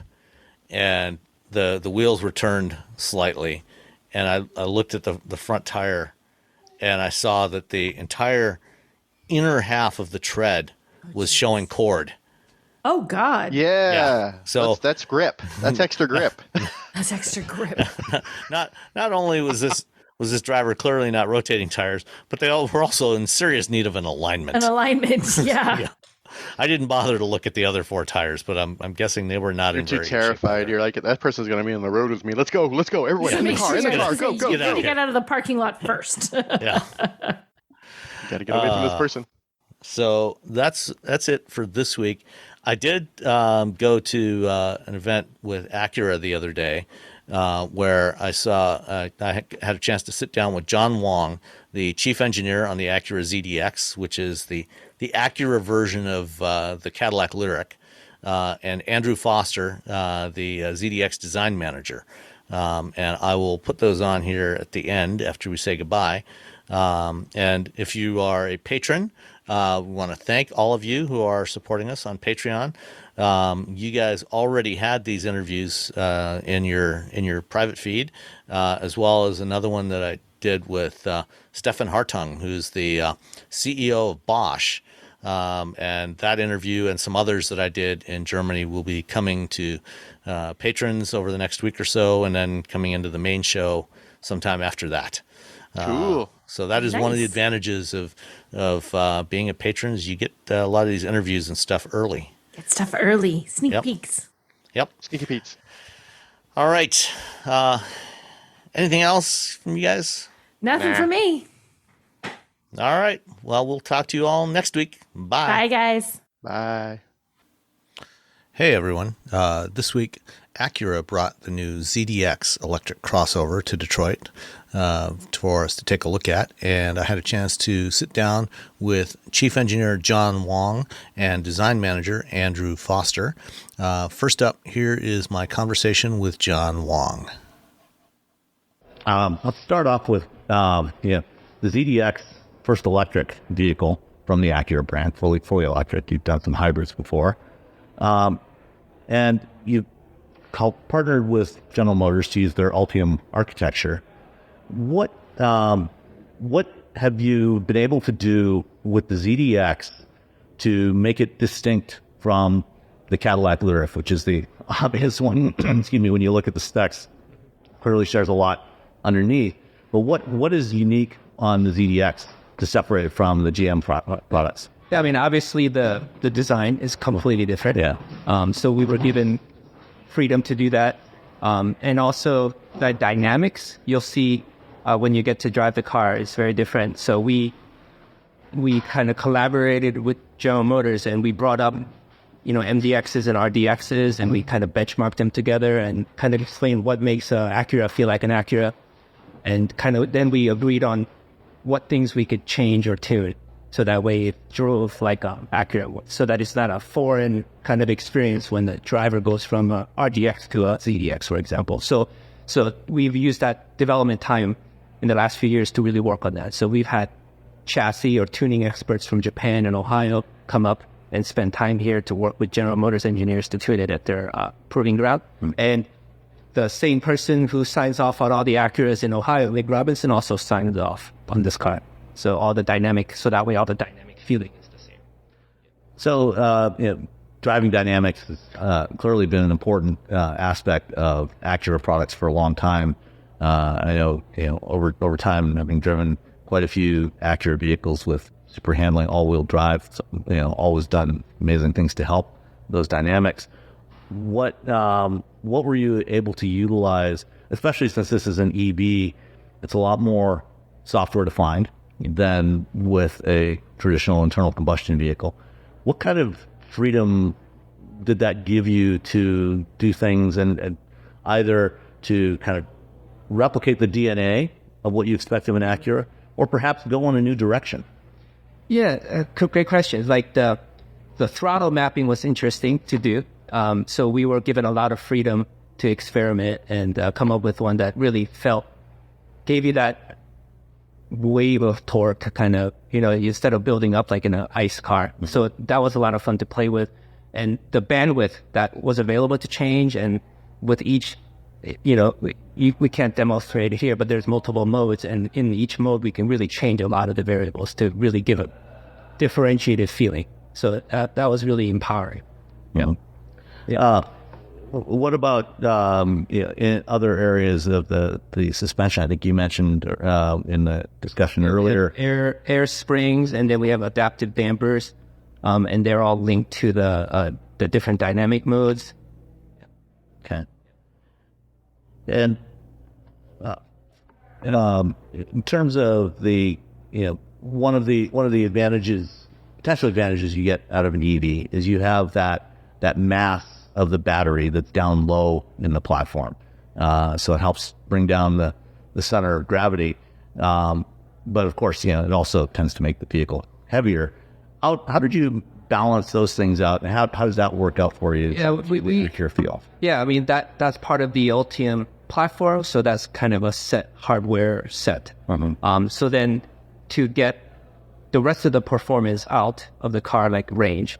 and the wheels were turned slightly, and I looked at the front tire, and I saw that the entire inner half of the tread was showing cord. Oh God! Yeah. So that's grip. That's extra grip. That's extra grip. Not only was this driver clearly not rotating tires, but they all were also in serious need of an alignment. Yeah. I didn't bother to look at the other four tires, but I'm guessing they were not. You're in too very terrified. You're like, that person's going to be on the road with me. Let's go. Everyone in the car. Go. You got to get out of the parking lot first. Yeah. Got to get away from this person. So that's it for this week. I did go to an event with Acura the other day, where I had a chance to sit down with John Wong, the chief engineer on the Acura ZDX, which is the Acura version of the Cadillac Lyriq, and Andrew Foster, the ZDX design manager. And I will put those on here at the end after we say goodbye. And if you are a patron, we want to thank all of you who are supporting us on Patreon. You guys already had these interviews in your private feed, as well as another one that I did with Stefan Hartung, who's the CEO of Bosch. And that interview and some others that I did in Germany will be coming to patrons over the next week or so, and then coming into the main show sometime after that. Cool. So that is one of the advantages of being a patron, is you get a lot of these interviews and stuff early. Get stuff early. Sneak peeks. Yep. Sneaky Pete's. All right. Anything else from you guys? Nothing for me. All right. Well, we'll talk to you all next week. Bye. Bye, guys. Bye. Hey, everyone. This week, Acura brought the new ZDX electric crossover to Detroit for us to take a look at. And I had a chance to sit down with Chief Engineer John Wong and Design Manager Andrew Foster. First up, here is my conversation with John Wong. Let's start off with the ZDX first electric vehicle from the Acura brand, fully electric. You've done some hybrids before. And you partnered with General Motors to use their Ultium architecture. What have you been able to do with the ZDX to make it distinct from the Cadillac Lyriq, which is the obvious one? Excuse me, when you look at the specs, clearly shares a lot underneath. But what is unique on the ZDX to separate it from the GM products? I mean, obviously the design is completely different. Yeah. So we were given freedom to do that. And also the dynamics you'll see when you get to drive the car is very different. So we kind of collaborated with General Motors, and we brought up, MDXs and RDXs, and we kind of benchmarked them together and kind of explained what makes Acura feel like an Acura. And kind of then we agreed on what things we could change or tune, so that way it drove like Acura, so that it's not a foreign kind of experience when the driver goes from a RDX to a ZDX, for example. So we've used that development time in the last few years to really work on that. So we've had chassis or tuning experts from Japan and Ohio come up and spend time here to work with General Motors engineers to tune it at their proving ground. And the same person who signs off on all the Acuras in Ohio, Nick Robinson, also signs off on this car. So that way all the dynamic feeling is the same. So, driving dynamics has clearly been an important aspect of Acura products for a long time. I know, over time, having driven quite a few Acura vehicles with super handling, all-wheel drive, always done amazing things to help those dynamics. What were you able to utilize, especially since this is an EV? It's a lot more software defined than with a traditional internal combustion vehicle. What kind of freedom did that give you to do things and either to kind of replicate the DNA of what you expect of an Acura, or perhaps go in a new direction? Yeah, great question. Like the throttle mapping was interesting to do. So we were given a lot of freedom to experiment and come up with one that really gave you that wave of torque kind of, instead of building up like in an ICE car. Mm-hmm. So that was a lot of fun to play with. And the bandwidth that was available to change, and with each, we can't demonstrate it here, but there's multiple modes, and in each mode we can really change a lot of the variables to really give a differentiated feeling. So that was really empowering. Yeah. What about in other areas of the suspension? I think you mentioned in the discussion earlier. Air springs, and then we have adaptive dampers, and they're all linked to the different dynamic modes. Okay. And in terms of the, one of the potential advantages you get out of an EV is you have that mass of the battery that's down low in the platform. So it helps bring down the center of gravity. But of course, it also tends to make the vehicle heavier. How did you balance those things out, and how does that work out for you? Yeah, with your feel. Yeah, I mean that's part of the Ultium platform, so that's kind of a set hardware set. Mm-hmm. So then to get the rest of the performance out of the car, like range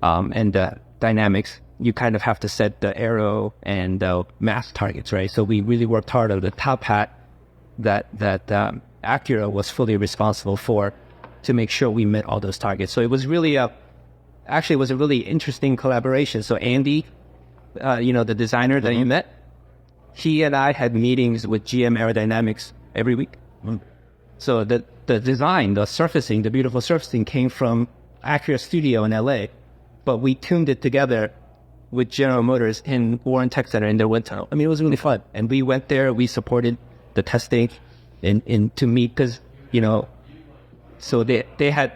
and dynamics, you kind of have to set the aero and mass targets, right? So we really worked hard on the top hat that Acura was fully responsible for to make sure we met all those targets. So it was really a really interesting collaboration. So Andy, the designer that you met, he and I had meetings with GM Aerodynamics every week. Mm-hmm. So the design, the beautiful surfacing came from Acura Studio in LA, but we tuned it together with General Motors in Warren Tech Center in their wind tunnel. I mean, it was really fun. And we went there, we supported the testing to meet, because, so they had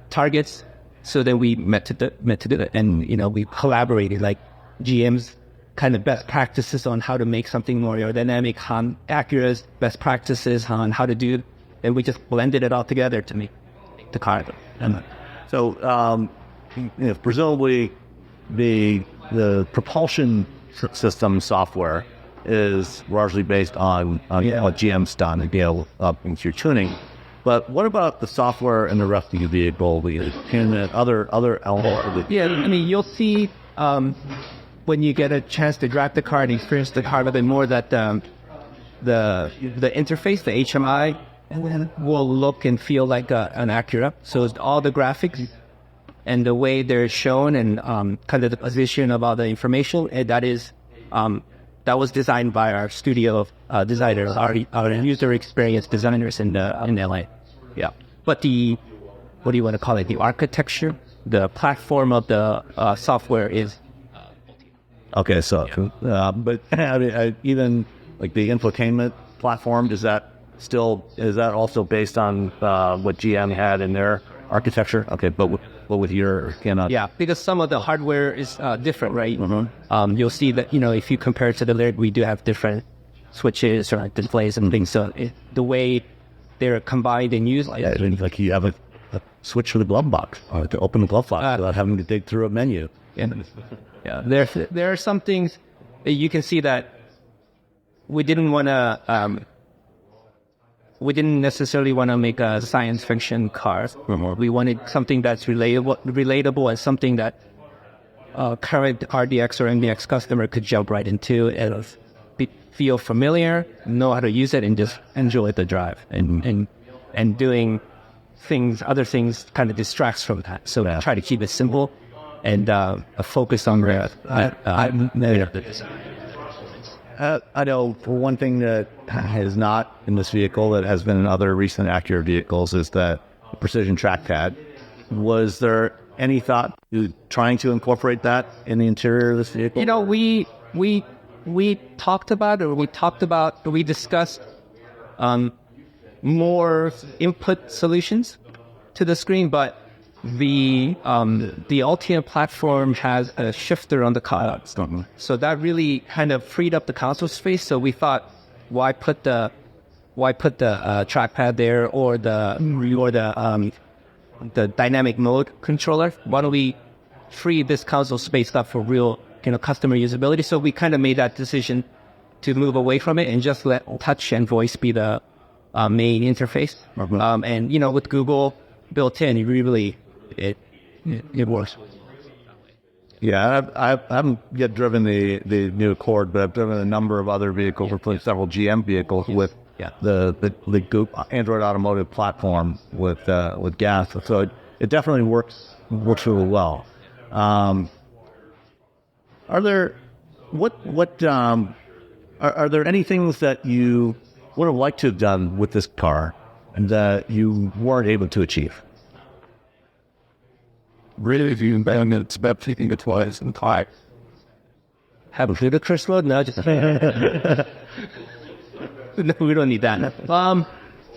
targets. So then we met to do that. And, we collaborated, like GM's kind of best practices on how to make something more aerodynamic, Acura's best practices on how to do, and we just blended it all together to make the car. So, presumably the propulsion system software is largely based on what GM's done, into your tuning. But what about the software and the rest of the vehicle, and other elements of it? Yeah, I mean, you'll see when you get a chance to drive the car and experience the car a little bit more, that the interface, the HMI, will look and feel like an Acura. So all the graphics and the way they're shown, and kind of the position of all the information, that was designed by our studio designers, our user experience designers in LA. Yeah, but what do you want to call it? The architecture, the platform of the software is. Okay, so but even like the infotainment platform, is that also based on what GM had in their architecture? Okay, but with your cannot. Yeah, because some of the hardware is different, right? Mm-hmm. You'll see that if you compare it to the Lyric, we do have different switches or displays and things. So the way they're combined and used, like you have a switch for the glove box or to open the glove box without having to dig through a menu. Yeah, there are some things that you can see that we didn't want to we didn't necessarily want to make a science fiction car. We wanted something that's relatable and something that current RDX or MDX customer could jump right into and feel familiar, know how to use it, and just enjoy the drive. And doing other things kind of distracts from that. So try to keep it simple and focus on the I know one thing that is not in this vehicle that has been in other recent Acura vehicles is the precision trackpad. Was there any thought to trying to incorporate that in the interior of this vehicle? You know, we discussed more input solutions to the screen, but the Ultima platform has a shifter on the car, so that really kind of freed up the console space. So we thought, why put the trackpad there or the dynamic mode controller? Why don't we free this console space up for real, customer usability? So we kind of made that decision to move away from it and just let touch and voice be the main interface. And with Google built in, it works. Yeah, I haven't yet driven the new Accord, but I've driven a number of other vehicles, including several GM vehicles with the Google Android Automotive platform with gas. So it definitely works really well. Are there are there any things that you would have liked to have done with this car and that you weren't able to achieve? Really, if you bang it, it's about flipping it twice and type. Have a ludicrous mode? No, just no, we don't need that.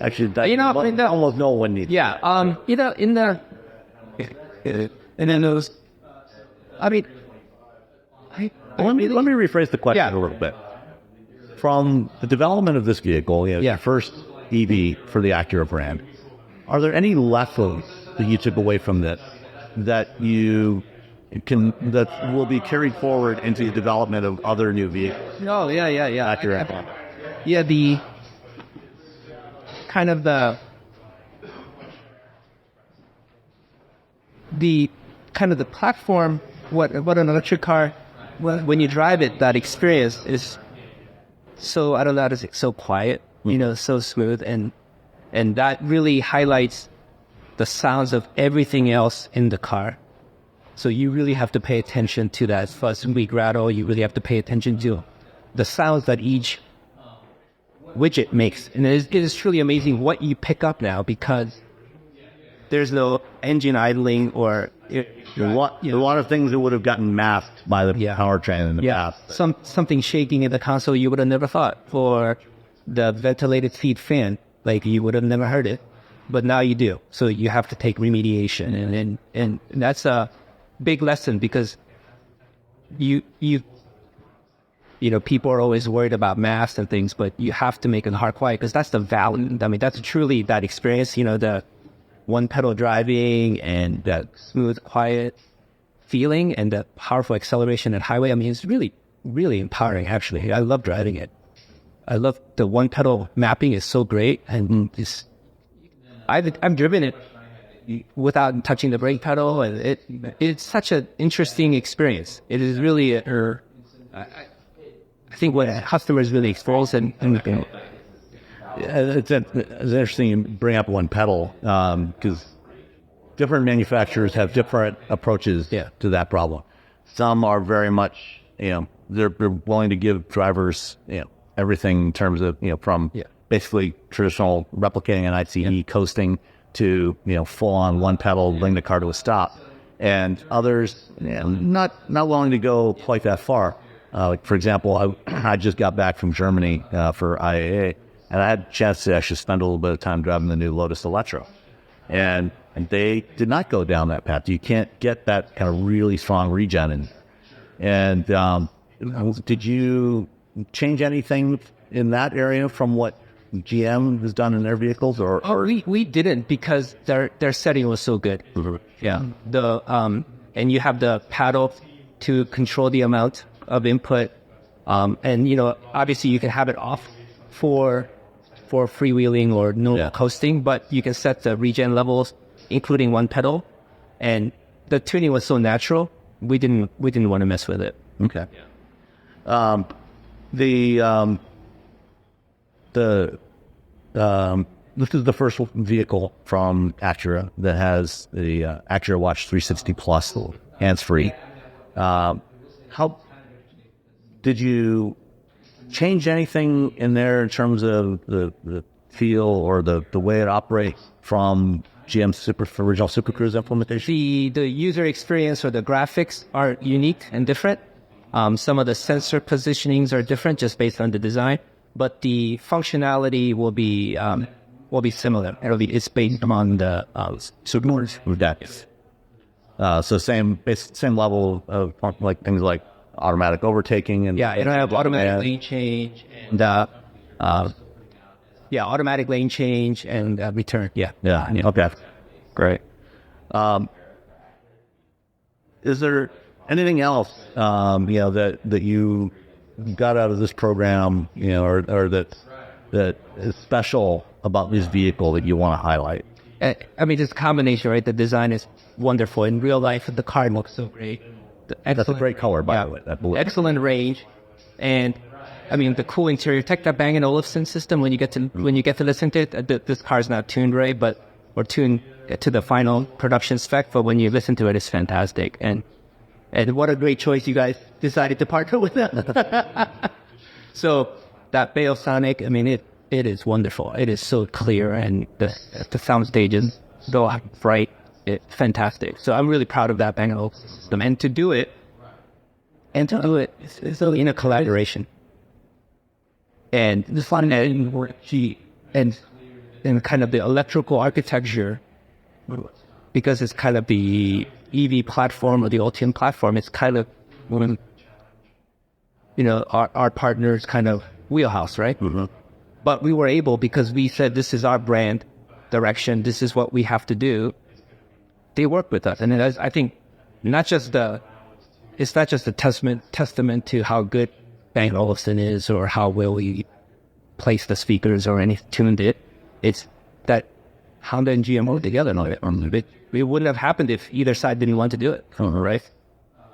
Actually, almost no one needs. Yeah, and then those. Let me rephrase the question a little bit. From the development of this vehicle, first EV for the Acura brand, are there any lessons that you took away from this that will be carried forward into the development of other new vehicles? Oh, yeah. Acura. The kind of the platform. What an electric car, when you drive it, that experience is so, I don't know how to say, so quiet, so smooth, and that really highlights the sounds of everything else in the car. So you really have to pay attention to that fuzz and weak rattle. You really have to pay attention to the sounds that each widget makes. And it is truly amazing what you pick up now, because there's no engine idling or a lot of things that would have gotten masked by the powertrain in the past. Something shaking in the console you would have never thought. For the ventilated seat fan, you would have never heard it, but now you do. So you have to take remediation, and that's a big lesson, because people are always worried about masks and things, but you have to make it hard quiet, because that's the value. I mean, that's truly that experience. The one pedal driving and that smooth, quiet feeling and that powerful acceleration at highway. I mean, it's really, really empowering, actually. I love driving it. I love the one pedal mapping is so great. And I've driven it without touching the brake pedal, and it's such an interesting experience. It is really, I think what customers really expose and It's interesting you bring up one pedal, because different manufacturers have different approaches to that problem. Some are very much, they're willing to give drivers, everything in terms of, from basically traditional replicating an ICE coasting to, full on one pedal, bring the car to a stop. And others, not willing to go quite that far. For example, I just got back from Germany for IAA. And I had a chance to actually spend a little bit of time driving the new Lotus Eletre. And they did not go down that path. You can't get that kind of really strong regen. And did you change anything in that area from what GM has done in their vehicles? Or we didn't, because their setting was so good. Yeah. And you have the paddle to control the amount of input. And, obviously you can have it off for for freewheeling or no coasting, but you can set the regen levels, including one pedal, and the tuning was so natural. We didn't want to mess with it. Okay. This is the first vehicle from Acura that has the Acura Watch 360 Plus hands-free. How did you change anything in there in terms of the feel or the way it operates from GM's original Super Cruise implementation? The user experience or the graphics are unique and different. Some of the sensor positionings are different just based on the design, but the functionality will be similar. It's based on the Super Yes. So same level of like things like automatic overtaking and it'll have automatic lane change and automatic lane change and return. Okay, great. Is there anything else that you got out of this program, or that is special about this vehicle that you want to highlight? I mean, it's a combination, right? The design is wonderful. In real life, the car looks so great. That's a great color, by the way. That blue. Excellent range, and I mean the cool interior. Take that Bang & Olufsen system when you get to listen to it. This car's not tuned right, or tuned to the final production spec. But when you listen to it, it's fantastic. And what a great choice you guys decided to partner with them. So that Baosonic, I mean it is wonderful. It is so clear, and the sound stages go bright. It's fantastic. So I'm really proud of that Bang & Olufsen system, and to do it it's in a collaboration. And the fun and kind of the electrical architecture, because it's kind of the EV platform or the Ultium platform. It's kind of our partner's kind of wheelhouse, right? Mm-hmm. But we were able, because we said this is our brand direction, this is what we have to do. They work with us, and I think it's not just a testament to how good Bang & Olufsen is or how well we place the speakers or tuned it. It's that Honda and GM work together. It wouldn't have happened if either side didn't want to do it, right?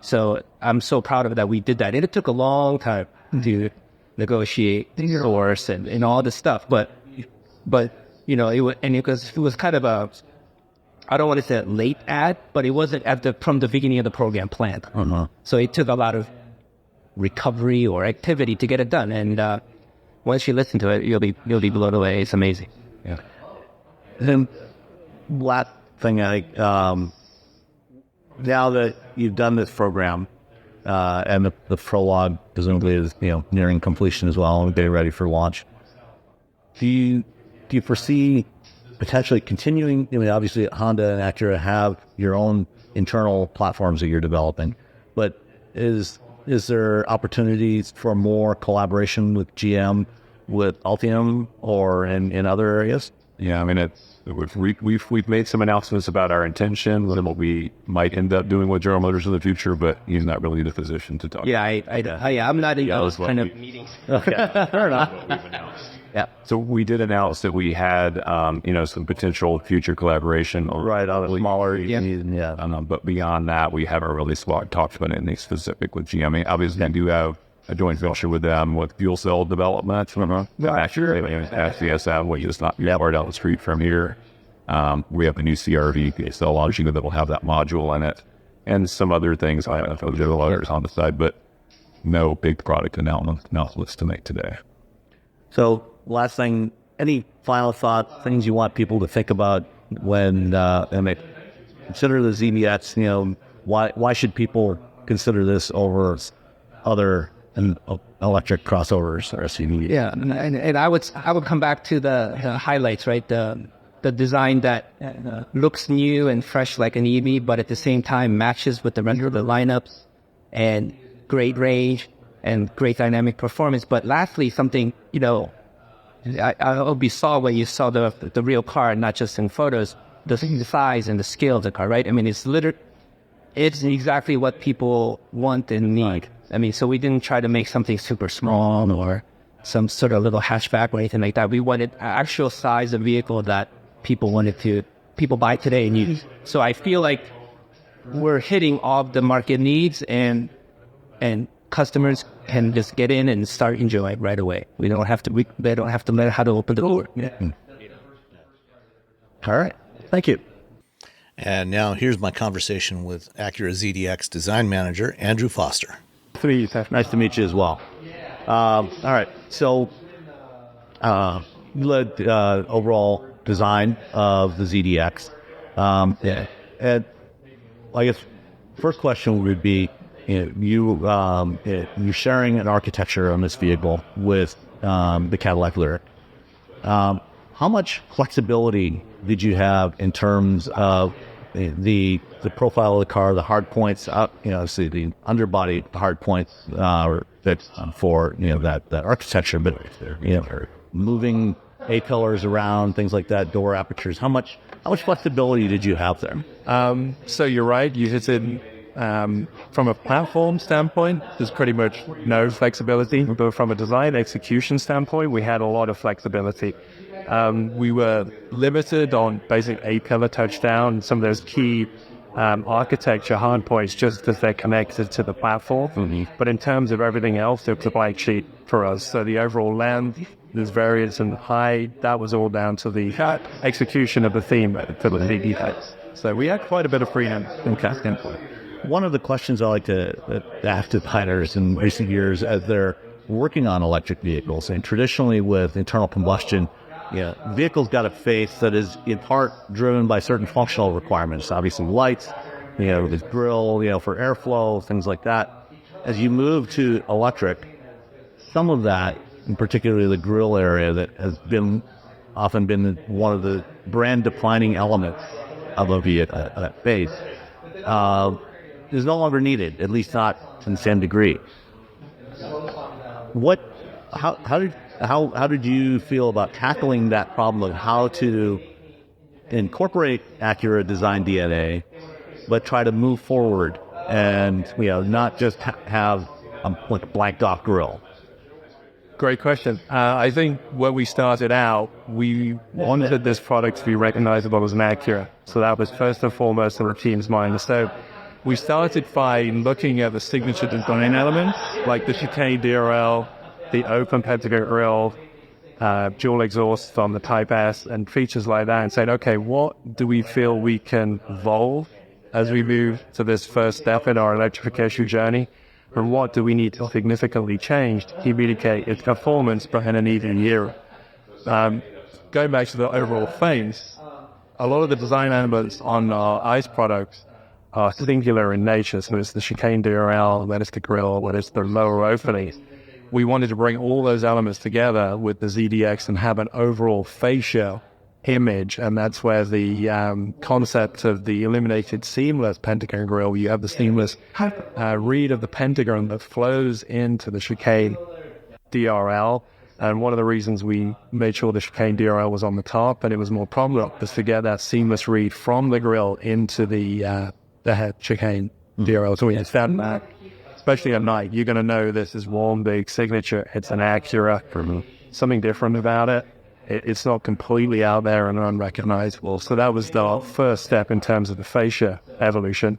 So I'm so proud of that we did that, and it took a long time to negotiate source and all this stuff, but it was kind of a, I don't want to say a late ad, but it wasn't from the beginning of the program planned. So it took a lot of recovery or activity to get it done. And once you listen to it, you'll be blown away. It's amazing. Yeah. And last thing, now that you've done this program, and the prologue presumably is nearing completion as well, and getting ready for launch, do you foresee potentially continuing? I mean, obviously Honda and Acura have your own internal platforms that you're developing, but is there opportunities for more collaboration with GM, with Ultium, or in other areas? Yeah, I mean, we've made some announcements about our intention and what we might end up doing with General Motors in the future, but he's not really in a position to talk. Yeah, I'm not in those kind of meetings. Okay, fair enough. What we've announced. Yeah. So we did announce that we had, some potential future collaboration. Right, on a smaller, but beyond that, we haven't really talked about anything specific with GM. I mean, obviously, we do have a joint venture with them with fuel cell development. Actually, SCSM, which is not far down the street from here. We have a new CRV cell launching that will have that module in it, and some other things. I don't know if there are others on the side, but no big product announcements to make today. So, last thing, any final thoughts, things you want people to think about when they consider the ZDX? Why should people consider this over other electric crossovers or SUVs? Yeah, and I would come back to the highlights, right? The design that looks new and fresh like an EV, but at the same time matches with the rest of the lineups, and great range and great dynamic performance. But lastly, something I hope you saw when you saw the real car, not just in photos, the size and the scale of the car, right? I mean, it's exactly what people want and need. I mean, so we didn't try to make something super small or some sort of little hatchback or anything like that. We wanted an actual size of vehicle that people buy today and use. So I feel like we're hitting all the market needs, and customers can just get in and start enjoying right away. They don't have to learn how to open the door. Yeah. All right. Thank you. And now here's my conversation with Acura ZDX design manager, Andrew Foster. Please. Nice to meet you as well. All right. So you led overall design of the ZDX. And I guess first question would be, you're sharing an architecture on this vehicle with the Cadillac Lyriq. How much flexibility did you have in terms of the profile of the car, the hard points, obviously the underbody hard points that's for that architecture, but moving A-pillars around, things like that, door apertures. How much flexibility did you have there? So you're right. You hit it. From a platform standpoint, there's pretty much no flexibility. But from a design execution standpoint, we had a lot of flexibility. We were limited on basic A-pillar touchdown, some of those key architecture hard points just because they're connected to the platform. Mm-hmm. But in terms of everything else, it was a blank sheet for us. So the overall length, there's variance in height, that was all down to the execution of the theme for the VDX. So we had quite a bit of freedom in that standpoint. One of the questions I like to ask to pilots in recent years as they're working on electric vehicles, and traditionally with internal combustion, vehicles got a face that is in part driven by certain functional requirements, obviously lights, the grill, for airflow, things like that. As you move to electric, some of that, and particularly the grill area, that has often been one of the brand defining elements of a vehicle, that face, is no longer needed, at least not to the same degree. How did you feel about tackling that problem of how to incorporate Acura design DNA, but try to move forward and not just have like a blanked off grill? Great question. I think when we started out, we wanted this product to be recognizable as an Acura. So that was first and foremost in the team's mind. So we started by looking at the signature design elements, like the chicane DRL, the open pentagon grille, dual exhaust on the Type S, and features like that, and saying, okay, what do we feel we can evolve as we move to this first step in our electrification journey? And what do we need to significantly change to communicate its performance in an even era? Going back to the overall face, a lot of the design elements on our ICE products are singular in nature. So it's the chicane DRL, then it's the grille, then it's the lower openings. We wanted to bring all those elements together with the ZDX and have an overall fascia image, and that's where the concept of the illuminated seamless pentagon grille, you have the seamless read of the pentagon that flows into the chicane DRL. And one of the reasons we made sure the chicane DRL was on the top and it was more prominent was to get that seamless read from the grille into the head chicane DRL. So we found that, especially at night, you're going to know this is one big signature. It's an Acura. Something different about it. It's not completely out there and unrecognizable. So that was the first step in terms of the fascia evolution.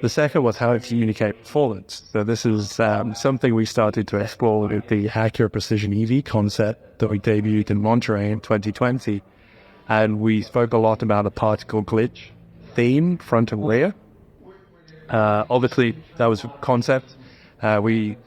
The second was how to communicate performance. So this is something we started to explore with the Acura Precision EV concept that we debuted in Monterey in 2020. And we spoke a lot about a particle glitch theme, front and rear. Obviously, that was a concept. We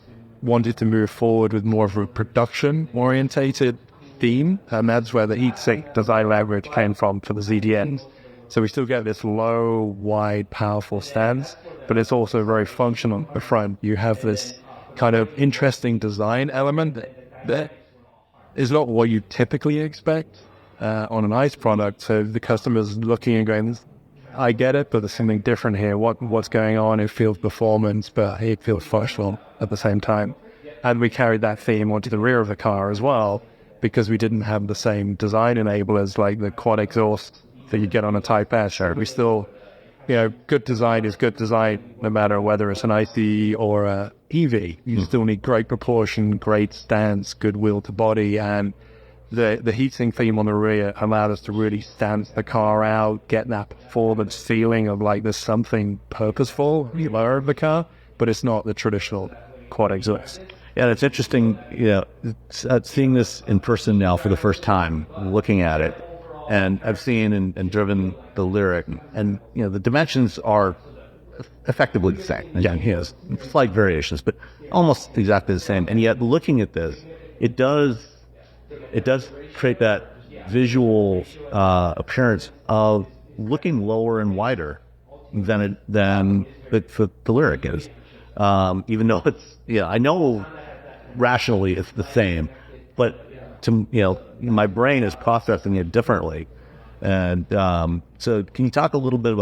wanted to move forward with more of a production-orientated theme, and that's where the heat sink design language came from for the ZDX. So we still get this low, wide, powerful stance, but it's also very functional at the front. You have this kind of interesting design element that is not what you typically expect on an ICE product. So the customer's looking and going, I get it, but there's something different here. What's going on? It feels performance, but it feels functional at the same time. And we carried that theme onto the rear of the car as well, because we didn't have the same design enablers like the quad exhaust that you get on a Type S. We still good design is good design, no matter whether it's an ICE or a EV. You still need great proportion, great stance, good wheel to body, and the heatsink theme on the rear allowed us to really stance the car out, get that performance feeling of like there's something purposeful lower of the car, but it's not the traditional quad exhaust. Yeah, it's interesting, seeing this in person now for the first time, looking at it. And I've seen and driven the Lyriq, and the dimensions are effectively the same. Again, he has slight variations, but almost exactly the same. And yet, looking at this, it does create that visual appearance of looking lower and wider than the Lyriq is. Even though I know rationally it's the same, but my brain is processing it differently. And so can you talk a little bit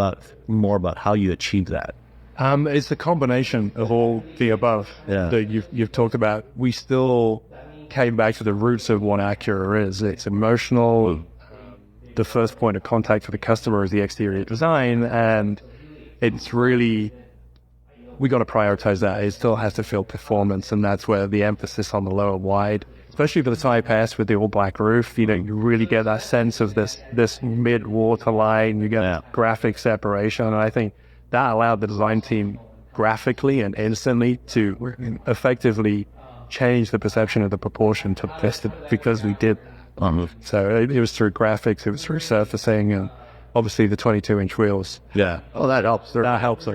more about how you achieve that? It's a combination of all the above that you've talked about. We still came back to the roots of what Acura is. It's emotional. The first point of contact for the customer is the exterior design, and it's really, we got to prioritize that. It still has to feel performance, and that's where the emphasis on the lower wide, especially for the Type S with the all-black roof, you really get that sense of this mid-water line. You get graphic separation, and I think that allowed the design team graphically and instantly to effectively change the perception of the proportion to this because we did. So it was through graphics, it was through surfacing, and obviously the 22-inch wheels. Yeah. Oh, that helps. That helps.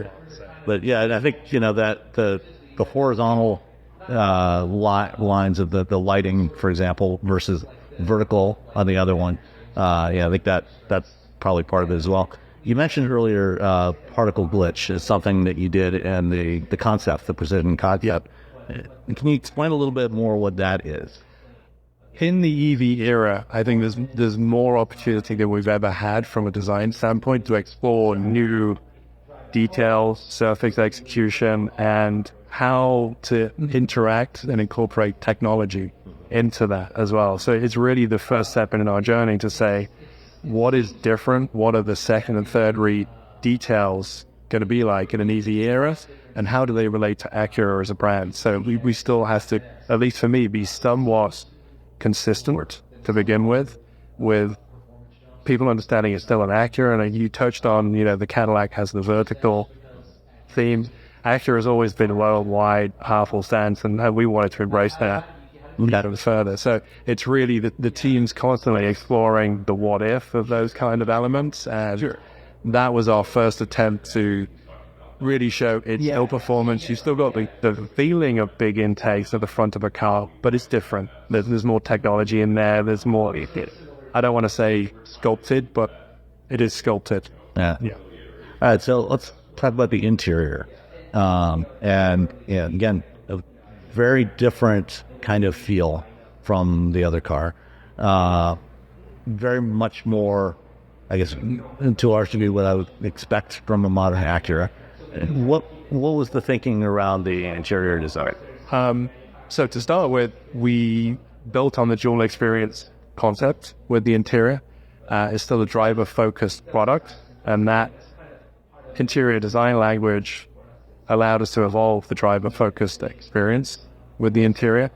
But yeah, and I think that the horizontal lines of the lighting, for example, versus vertical on the other one. I think that's probably part of it as well. You mentioned earlier particle glitch is something that you did in the concept, the precision concept. Can you explain a little bit more what that is? In the EV era, I think there's more opportunity than we've ever had from a design standpoint to explore new details, surface execution, and how to interact and incorporate technology into that as well. So it's really the first step in our journey to say, what is different? What are the second and third read details going to be like in an EV era? And how do they relate to Acura as a brand? So we still have to, at least for me, be somewhat consistent to begin with people understanding it's still an Acura. And you touched on, the Cadillac has the vertical theme. Acura has always been low, wide, powerful stance, and we wanted to embrace that further. So it's really the team's constantly exploring the what if of those kind of elements. And that was our first attempt to really show its ill performance. You still got the feeling of big intakes at the front of a car, but it's different. There's more technology in there. There's more, I don't want to say sculpted, but it is sculpted. Yeah. All right, so let's talk about the interior. And again, a very different kind of feel from the other car. Very much more, I guess, to our degree, what I would expect from a modern Acura. What was the thinking around the interior design? So to start with, we built on the dual experience concept with the interior. It's still a driver-focused product, and that interior design language allowed us to evolve the driver-focused experience with the interior.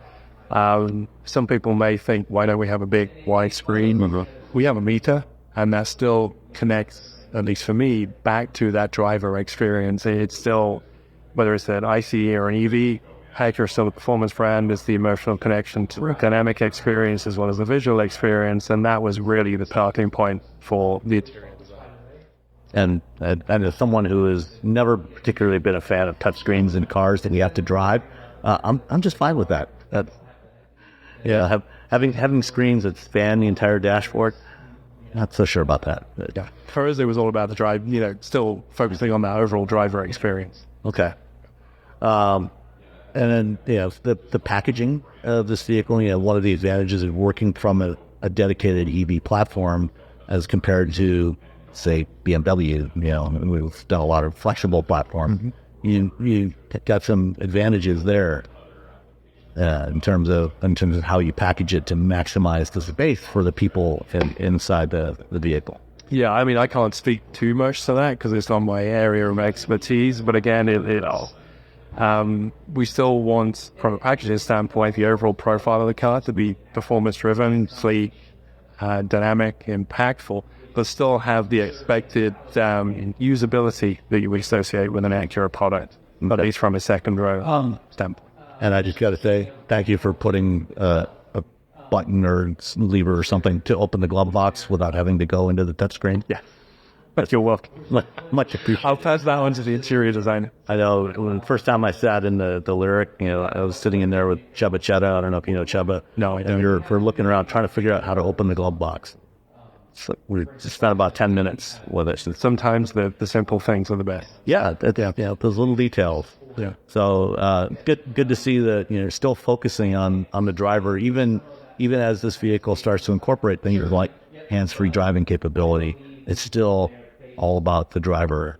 Some people may think, why don't we have a big wide screen? Mm-hmm. We have a meter, and that still connects, at least for me, back to that driver experience. It's still, whether it's an ICE or an EV, Acura is still a performance brand. It's the emotional connection to the dynamic experience as well as the visual experience, and that was really the starting point for the interior design. And as someone who has never particularly been a fan of touchscreens in cars that you have to drive, I'm just fine with that. Having screens that span the entire dashboard, not so sure about that. Yeah, for us it was all about the drive. Still focusing on that overall driver experience. Okay. And then the packaging of this vehicle. One of the advantages of working from a dedicated EV platform as compared to, say, BMW. We've done a lot of flexible platform. Mm-hmm. You got some advantages there in terms of how you package it to maximize the space for the people inside the vehicle. Yeah, I mean, I can't speak too much to that because it's not my area of expertise. But again, we still want, from a packaging standpoint, the overall profile of the car to be performance-driven, sleek, dynamic, impactful, but still have the expected usability that you would associate with an Acura product, at least from a second row standpoint. And I just got to say, thank you for putting a button or lever or something to open the glove box without having to go into the touchscreen. Yeah. But you're welcome. Much appreciated. I'll pass that on to the interior designer. I know when the first time I sat in the Lyric, I was sitting in there with Chubba Chetta. I don't know if you know Chubba. No, I don't. And we're looking around trying to figure out how to open the glove box. So we just spent about 10 minutes with it. Sometimes the simple things are the best. Yeah, those little details. Yeah. So good to see that you're still focusing on the driver, even as this vehicle starts to incorporate things like hands-free driving capability. It's still all about the driver.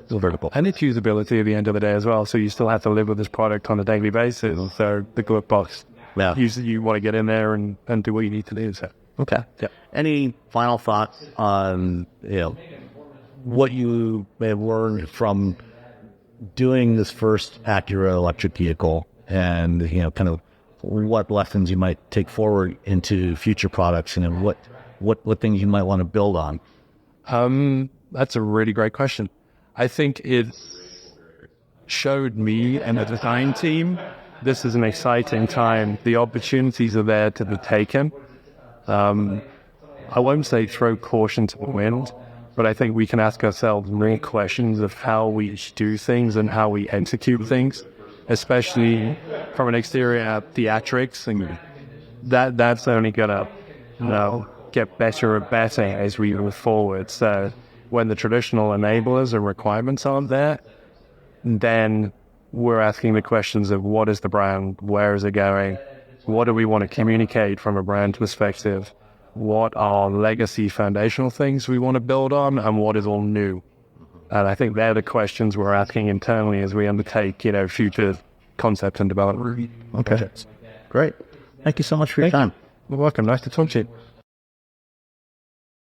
Vertical. And its usability at the end of the day as well. So you still have to live with this product on a daily basis. So the glove box, you want to get in there and do what you need to do. So. Okay. Yeah. Any final thoughts on what you may have learned from doing this first Acura electric vehicle, and kind of what lessons you might take forward into future products, and what things you might want to build on? That's a really great question. I think it showed me and the design team this is an exciting time. The opportunities are there to be taken. I won't say throw caution to the wind, but I think we can ask ourselves real questions of how we do things and how we execute things, especially from an exterior theatrics, and that's only gonna get better and better as we move forward. So when the traditional enablers and requirements aren't there, then we're asking the questions of what is the brand, where is it going, what do we want to communicate from a brand perspective, what are legacy foundational things we want to build on, and what is all new. And I think they're the questions we're asking internally as we undertake, future concept and development. Okay, great. Thank you so much for your time. You're welcome. Nice to talk to you.